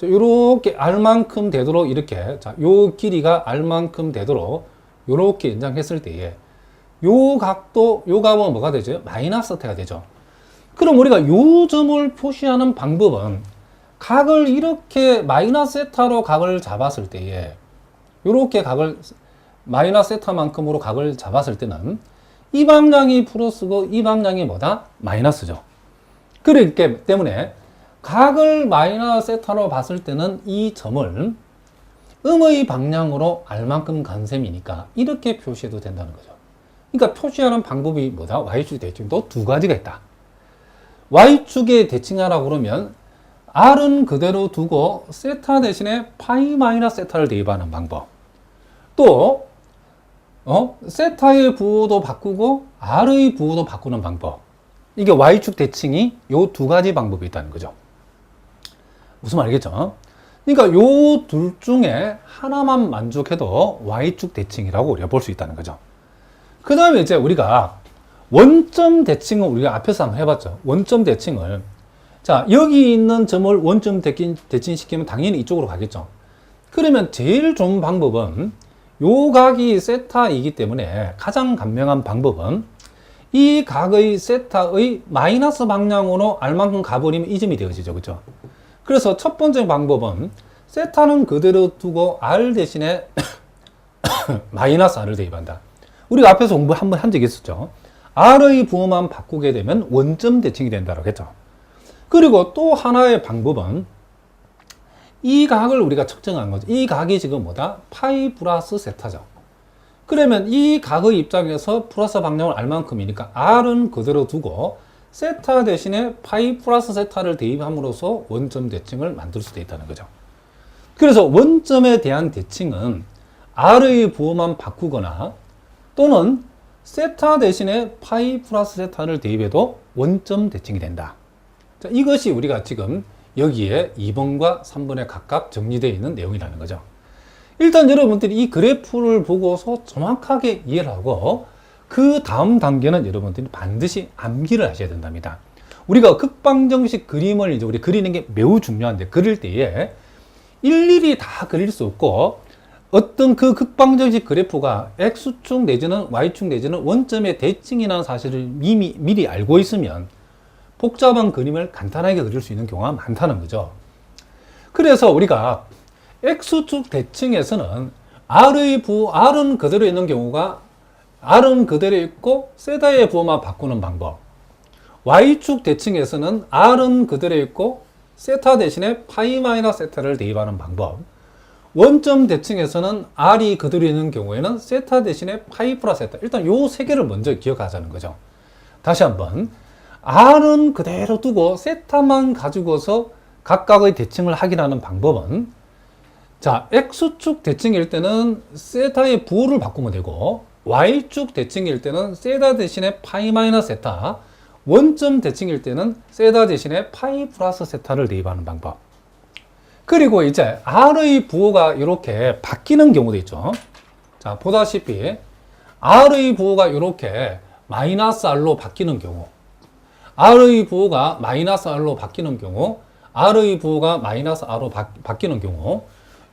요렇게 R만큼 되도록 이렇게 자, 요 길이가 R만큼 되도록 요렇게 연장했을 때에 요 각도 요 값은 뭐가 되죠? 마이너스 세타가 되죠. 그럼 우리가 요 점을 표시하는 방법은 각을 이렇게 마이너스 세타로 각을 잡았을 때에 요렇게 각을 마이너스 세타만큼으로 각을 잡았을 때는 이 방향이 플러스고 이 방향이 뭐다? 마이너스죠. 그렇기 때문에 각을 마이너스 세타로 봤을 때는 이 점을 음의 방향으로 R만큼 간 셈이니까 이렇게 표시해도 된다는 거죠. 그러니까 표시하는 방법이 뭐다? Y축 대칭도 두 가지가 있다. Y축에 대칭하라고 그러면 R은 그대로 두고 세타 대신에 파이 마이너스 세타를 대입하는 방법. 또 세타의 부호도 바꾸고 R의 부호도 바꾸는 방법. 이게 Y축 대칭이 요 두 가지 방법이 있다는 거죠. 무슨 말이겠죠? 그러니까 요 둘 중에 하나만 만족해도 Y축 대칭이라고 우리가 볼 수 있다는 거죠. 그 다음에 이제 우리가 원점 대칭을 우리가 앞에서 한번 해봤죠. 원점 대칭을. 자, 여기 있는 점을 원점 대칭시키면 당연히 이쪽으로 가겠죠. 그러면 제일 좋은 방법은 요 각이 세타이기 때문에 가장 간명한 방법은 이 각의 세타의 마이너스 방향으로 R만큼 가버리면 이 점이 되어지죠. 그죠? 그래서 첫 번째 방법은 세타는 그대로 두고 R 대신에 마이너스 R을 대입한다. 우리가 앞에서 공부 한번 한 적이 있었죠. R의 부호만 바꾸게 되면 원점 대칭이 된다고 했죠. 그리고 또 하나의 방법은 이 각을 우리가 측정한 거죠. 이 각이 지금 뭐다? 파이 플러스 세타죠. 그러면 이 각의 입장에서 플러스 방향을 R만큼이니까 R은 그대로 두고 세타 대신에 파이 플러스 세타를 대입함으로써 원점 대칭을 만들 수도 있다는 거죠. 그래서 원점에 대한 대칭은 R의 부호만 바꾸거나 또는 세타 대신에 파이 플러스 세타를 대입해도 원점 대칭이 된다. 자, 이것이 우리가 지금 여기에 2번과 3번에 각각 정리되어 있는 내용이라는 거죠. 일단 여러분들이 이 그래프를 보고서 정확하게 이해를 하고 그 다음 단계는 여러분들이 반드시 암기를 하셔야 된답니다. 우리가 극방정식 그림을 이제 우리 그리는 게 매우 중요한데 그릴 때에 일일이 다 그릴 수 없고 어떤 그 극방정식 그래프가 X축 내지는 Y축 내지는 원점의 대칭이라는 사실을 이미 미리 알고 있으면 복잡한 그림을 간단하게 그릴 수 있는 경우가 많다는 거죠. 그래서 우리가 X축 대칭에서는 R의 부호, R은 그대로 있는 경우가 R은 그대로 있고 세타의 부호만 바꾸는 방법. Y축 대칭에서는 R은 그대로 있고 세타 대신에 파이 마이너스 세타를 대입하는 방법. 원점 대칭에서는 R이 그대로 있는 경우에는 세타 대신에 파이 플러스 세타. 일단 요 세 개를 먼저 기억하자는 거죠. 다시 한번. R은 그대로 두고 세타만 가지고서 각각의 대칭을 확인하는 방법은 자, X축 대칭일 때는 세타의 부호를 바꾸면 되고 Y축 대칭일 때는 세타 대신에 파이 마이너스 세타, 원점 대칭일 때는 세타 대신에 파이 플러스 세타를 대입하는 방법. 그리고 이제 R의 부호가 이렇게 바뀌는 경우도 있죠. 자, 보다시피 R의 부호가 이렇게 마이너스 R로 바뀌는 경우, R의 부호가 마이너스 R로 바뀌는 경우, R의 부호가 마이너스 R로 바뀌는 경우,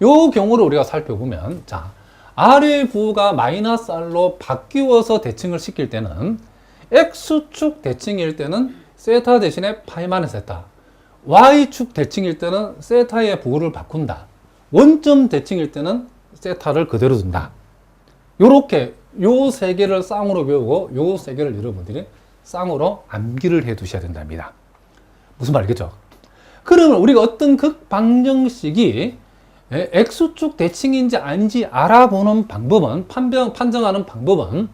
요 경우를 우리가 살펴보면, 자, R의 부호가 마이너스 R로 바뀌어서 대칭을 시킬 때는 X축 대칭일 때는 세타 대신에 파이 마이너스 세타, Y축 대칭일 때는 세타의 부호를 바꾼다. 원점 대칭일 때는 세타를 그대로 둔다. 요렇게 요 세 개를 쌍으로 배우고 요 세 개를 여러분들이 쌍으로 암기를 해 두셔야 된답니다. 무슨 말이겠죠? 그러면 우리가 어떤 극방정식이 X축 대칭인지 아닌지 알아보는 방법은, 판정하는 방법은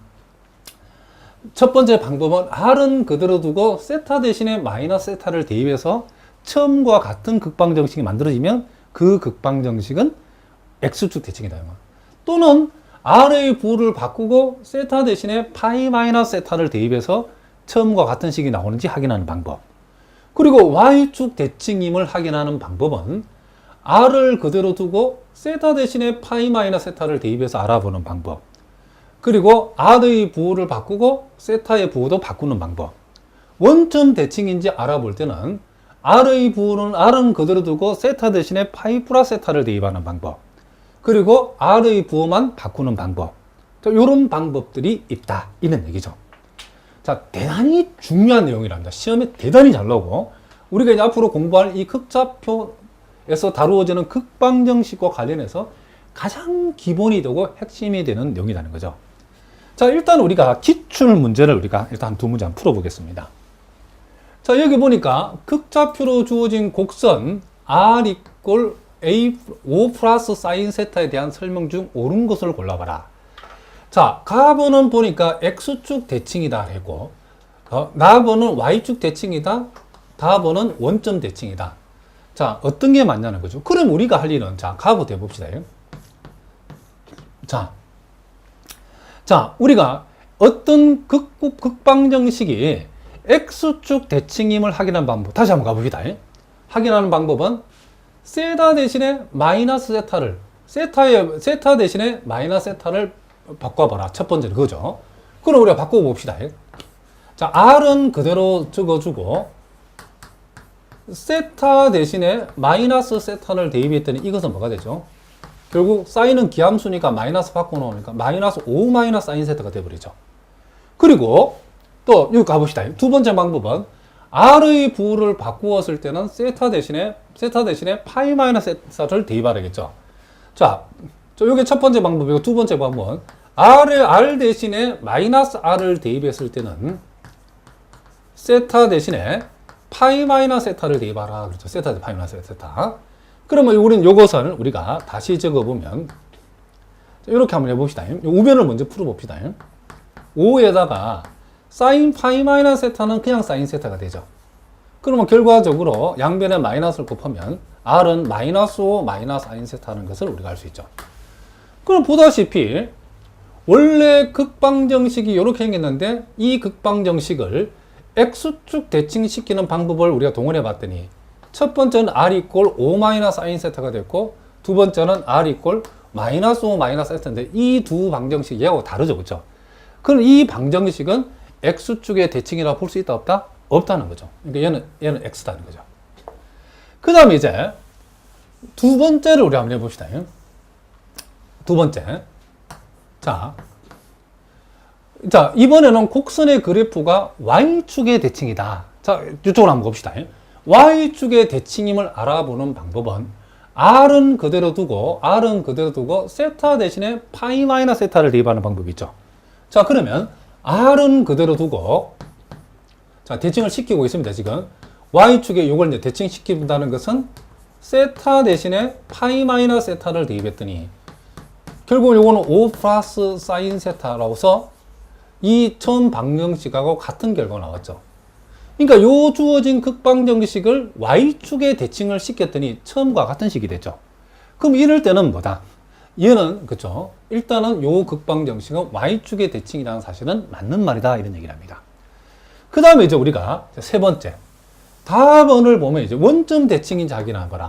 첫 번째 방법은 R은 그대로 두고 세타 대신에 마이너스 세타를 대입해서 처음과 같은 극방정식이 만들어지면 그 극방정식은 X축 대칭이다. 또는 R의 부호를 바꾸고 세타 대신에 파이 마이너스 세타를 대입해서 처음과 같은 식이 나오는지 확인하는 방법. 그리고 Y축 대칭임을 확인하는 방법은 R을 그대로 두고 세타 대신에 파이 마이너스 세타를 대입해서 알아보는 방법. 그리고 R의 부호를 바꾸고 세타의 부호도 바꾸는 방법. 원점 대칭인지 알아볼 때는 R의 부호는 R은 그대로 두고 세타 대신에 파이 플러스 세타를 대입하는 방법. 그리고 R의 부호만 바꾸는 방법. 이런 방법들이 있다. 이런 얘기죠. 자, 대단히 중요한 내용이랍니다. 시험에 대단히 잘 나오고, 우리가 이제 앞으로 공부할 이 극좌표에서 다루어지는 극방정식과 관련해서 가장 기본이 되고 핵심이 되는 내용이라는 거죠. 자, 일단 우리가 기출 문제를 우리가 일단 두 문제 한번 풀어보겠습니다. 자, 여기 보니까 극좌표로 주어진 곡선 R 이꼴 A 5 플러스 사인 세타에 대한 설명 중 옳은 것을 골라봐라. 자, 가번은 보니까 X축 대칭이다 했고, 나번은 Y축 대칭이다, 다번은 원점 대칭이다. 자, 어떤 게 맞냐는 거죠. 그럼 우리가 할 일은, 자, 가부터 해봅시다. 자, 우리가 어떤 극방정식이 X축 대칭임을 확인하는 방법, 다시 한번 가봅시다. 확인하는 방법은 세타 대신에 마이너스 세타를, 세타 대신에 마이너스 세타를 바꿔봐라. 첫 번째는 그거죠. 그럼 우리가 바꿔봅시다. 자, R은 그대로 적어주고, 세타 대신에 마이너스 세타를 대입했더니 이것은 뭐가 되죠? 결국 사인은 기함수니까 마이너스 바꿔놓으니까 마이너스 5 마이너스 사인 세타가 돼버리죠. 그리고 또 여기 가봅시다. 두 번째 방법은 R의 부호를 바꾸었을 때는 세타 대신에 파이 마이너스 세타를 대입하겠죠. 자, 요게 첫 번째 방법이고 두 번째 방법은 R 대신에 마이너스 R을 대입했을 때는 세타 대신에 파이 마이너스 세타를 대입하라. 그렇죠. 세타 대 파이 마이너스 세타. 그러면 우리는 요것을 우리가 다시 적어보면 이렇게 한번 해봅시다. 우변을 먼저 풀어봅시다. 5에다가 사인 파이 마이너스 세타는 그냥 사인 세타가 되죠. 그러면 결과적으로 양변에 마이너스를 곱하면 R은 마이너스 5 마이너스 사인 세타라는 것을 우리가 알 수 있죠. 그럼 보다시피 원래 극방정식이 이렇게 생겼는데 이 극방정식을 X축 대칭시키는 방법을 우리가 동원해 봤더니 첫 번째는 R 이꼴 5 마이너스 사인 세타가 됐고 두 번째는 R 이꼴 마이너스 5 마이너스 세타인데 이 두 방정식이 얘하고 다르죠. 그렇죠? 그럼 이 방정식은 X축의 대칭이라고 볼 수 있다 없다? 없다는 거죠. 그러니까 얘는 X다는 거죠. 그 다음에 이제 두 번째를 우리 한번 해봅시다. 두 번째. 자, 이번에는 곡선의 그래프가 Y축의 대칭이다. 자, 이쪽으로 한번 봅시다. Y축의 대칭임을 알아보는 방법은 R은 그대로 두고 세타 대신에 파이 마이너스 세타를 대입하는 방법이 있죠. 자, 그러면 R은 그대로 두고 자, 대칭을 시키고 있습니다. 지금 Y축에 이걸 이제 대칭시킨다는 것은 세타 대신에 파이 마이너스 세타를 대입했더니 결국 이거는 5 플러스 사인 세타라고 해서 이 처음 방정식하고 같은 결과가 나왔죠. 그러니까 요 주어진 극방정식을 Y축에 대칭을 시켰더니 처음과 같은 식이 됐죠. 그럼 이럴 때는 뭐다? 얘는, 그쵸? 일단은 요 극방정식은 Y축의 대칭이라는 사실은 맞는 말이다. 이런 얘기를 합니다. 그 다음에 이제 우리가 세 번째. 답안을 보면 이제 원점 대칭인지 확인해봐라.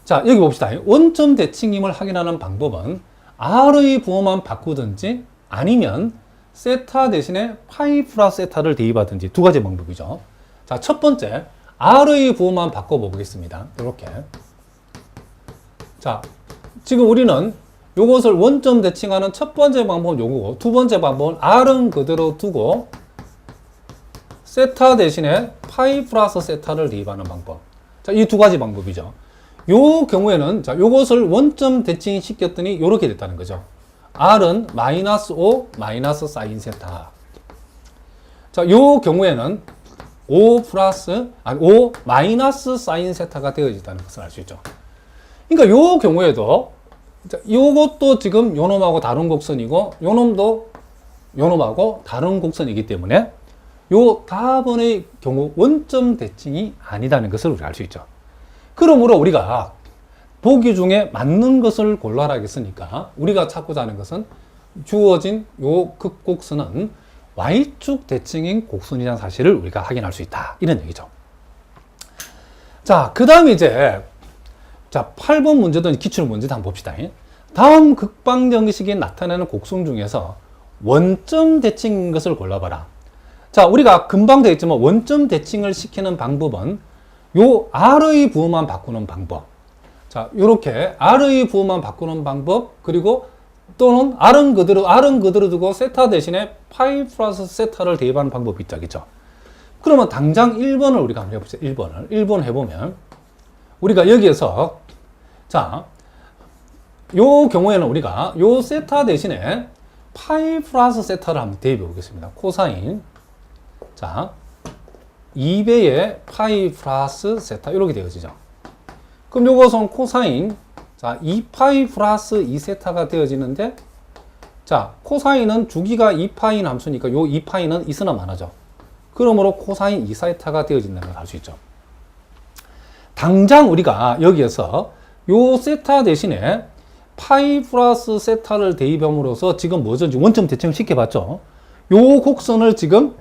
자, 여기 봅시다. 원점 대칭임을 확인하는 방법은 R의 부호만 바꾸든지 아니면 세타 대신에 파이 플러스 세타를 대입하든지 두 가지 방법이죠. 자, 첫 번째. R의 부호만 바꿔보겠습니다. 이렇게. 자, 지금 우리는 요것을 원점 대칭하는 첫 번째 방법은 요거고 두 번째 방법은 R은 그대로 두고 세타 대신에 파이 플러스 세타를 대입하는 방법. 자, 이 두 가지 방법이죠. 요 경우에는 자, 요것을 원점 대칭 시켰더니 요렇게 됐다는 거죠. R은 마이너스 5 마이너스 사인 세타. 자, 요 경우에는 5 마이너스 사인 세타가 되어진다는 것을 알 수 있죠. 그러니까 요 경우에도 요것도 지금 요놈하고 다른 곡선이고 요놈도 요놈하고 다른 곡선이기 때문에 요 답안의 경우 원점 대칭이 아니다는 것을 우리가 알 수 있죠. 그러므로 우리가 보기 중에 맞는 것을 골라라 했으니까 우리가 찾고자 하는 것은 주어진 요 극곡선은 Y축 대칭인 곡선이라는 사실을 우리가 확인할 수 있다. 이런 얘기죠. 자, 그 다음에 이제 자, 8번 문제도 기출 문제도 한번 봅시다. 다음 극방정식이 나타내는 곡선 중에서 원점 대칭인 것을 골라봐라. 자, 우리가 금방 되겠지만 원점 대칭을 시키는 방법은 요 R의 부호만 바꾸는 방법. 자, 요렇게 R의 부호만 바꾸는 방법, 그리고 또는 R은 그대로 두고 세타 대신에 파이 플러스 세타를 대입하는 방법이 있죠. 그죠? 그러면 당장 1번을 우리가 한번 해보자. 1번 해보면 우리가 여기에서 자, 요 경우에는 우리가 요 세타 대신에 파이 플러스 세타를 한번 대입해 보겠습니다. 코사인. 자, 2배의 파이 플러스 세타 이렇게 되어지죠. 그럼 요것은 코사인 자 2파이 플러스 2세타가 되어지는데 자 코사인은 주기가 2파인 함수니까 요 2파이는 있으나 마나죠. 그러므로 코사인 2세타가 되어진다는 걸 알 수 있죠. 당장 우리가 여기에서 요 세타 대신에 파이 플러스 세타를 대입함으로써 지금 뭐죠? 원점 대칭을 시켜봤죠. 요 곡선을 지금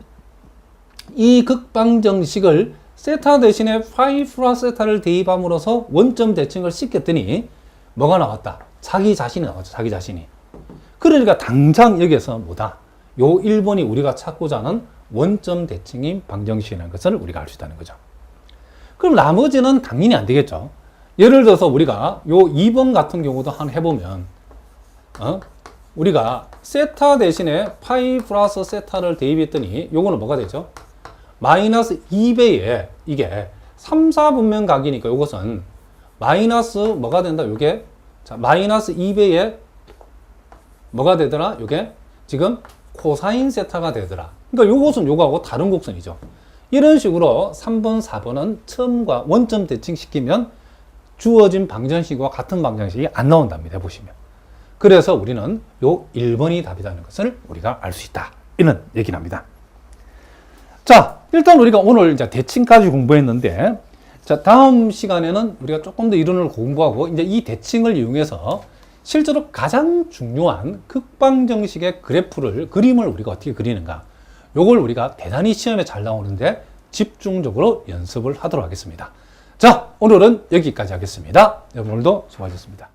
이 극방정식을 세타 대신에 파이 플러스 세타를 대입함으로써 원점 대칭을 시켰더니 뭐가 나왔다? 자기 자신이 나왔죠. 자기 자신이. 그러니까 당장 여기에서 뭐다? 요 1번이 우리가 찾고자 하는 원점 대칭인 방정식이라는 것을 우리가 알 수 있다는 거죠. 그럼 나머지는 당연히 안 되겠죠. 예를 들어서 우리가 요 2번 같은 경우도 한번 해보면 우리가 세타 대신에 파이 플러스 세타를 대입했더니 요거는 뭐가 되죠? 마이너스 2배에 이게 3, 4분면 각이니까 요것은 마이너스 뭐가 된다? 요게 자, 마이너스 2배에 뭐가 되더라? 요게 지금 코사인 세타가 되더라. 그러니까 요것은 요거하고 다른 곡선이죠. 이런 식으로 3번, 4번은 처음과 원점 대칭시키면 주어진 방정식과 같은 방정식이 안 나온답니다. 보시면. 그래서 우리는 요 1번이 답이라는 것을 우리가 알 수 있다. 이런 얘기를 합니다. 자, 일단 우리가 오늘 이제 대칭까지 공부했는데, 자, 다음 시간에는 우리가 조금 더 이론을 공부하고, 이제 이 대칭을 이용해서 실제로 가장 중요한 극방정식의 그림을 우리가 어떻게 그리는가. 요걸 우리가 대단히 시험에 잘 나오는데 집중적으로 연습을 하도록 하겠습니다. 자, 오늘은 여기까지 하겠습니다. 여러분 오늘도 수고하셨습니다.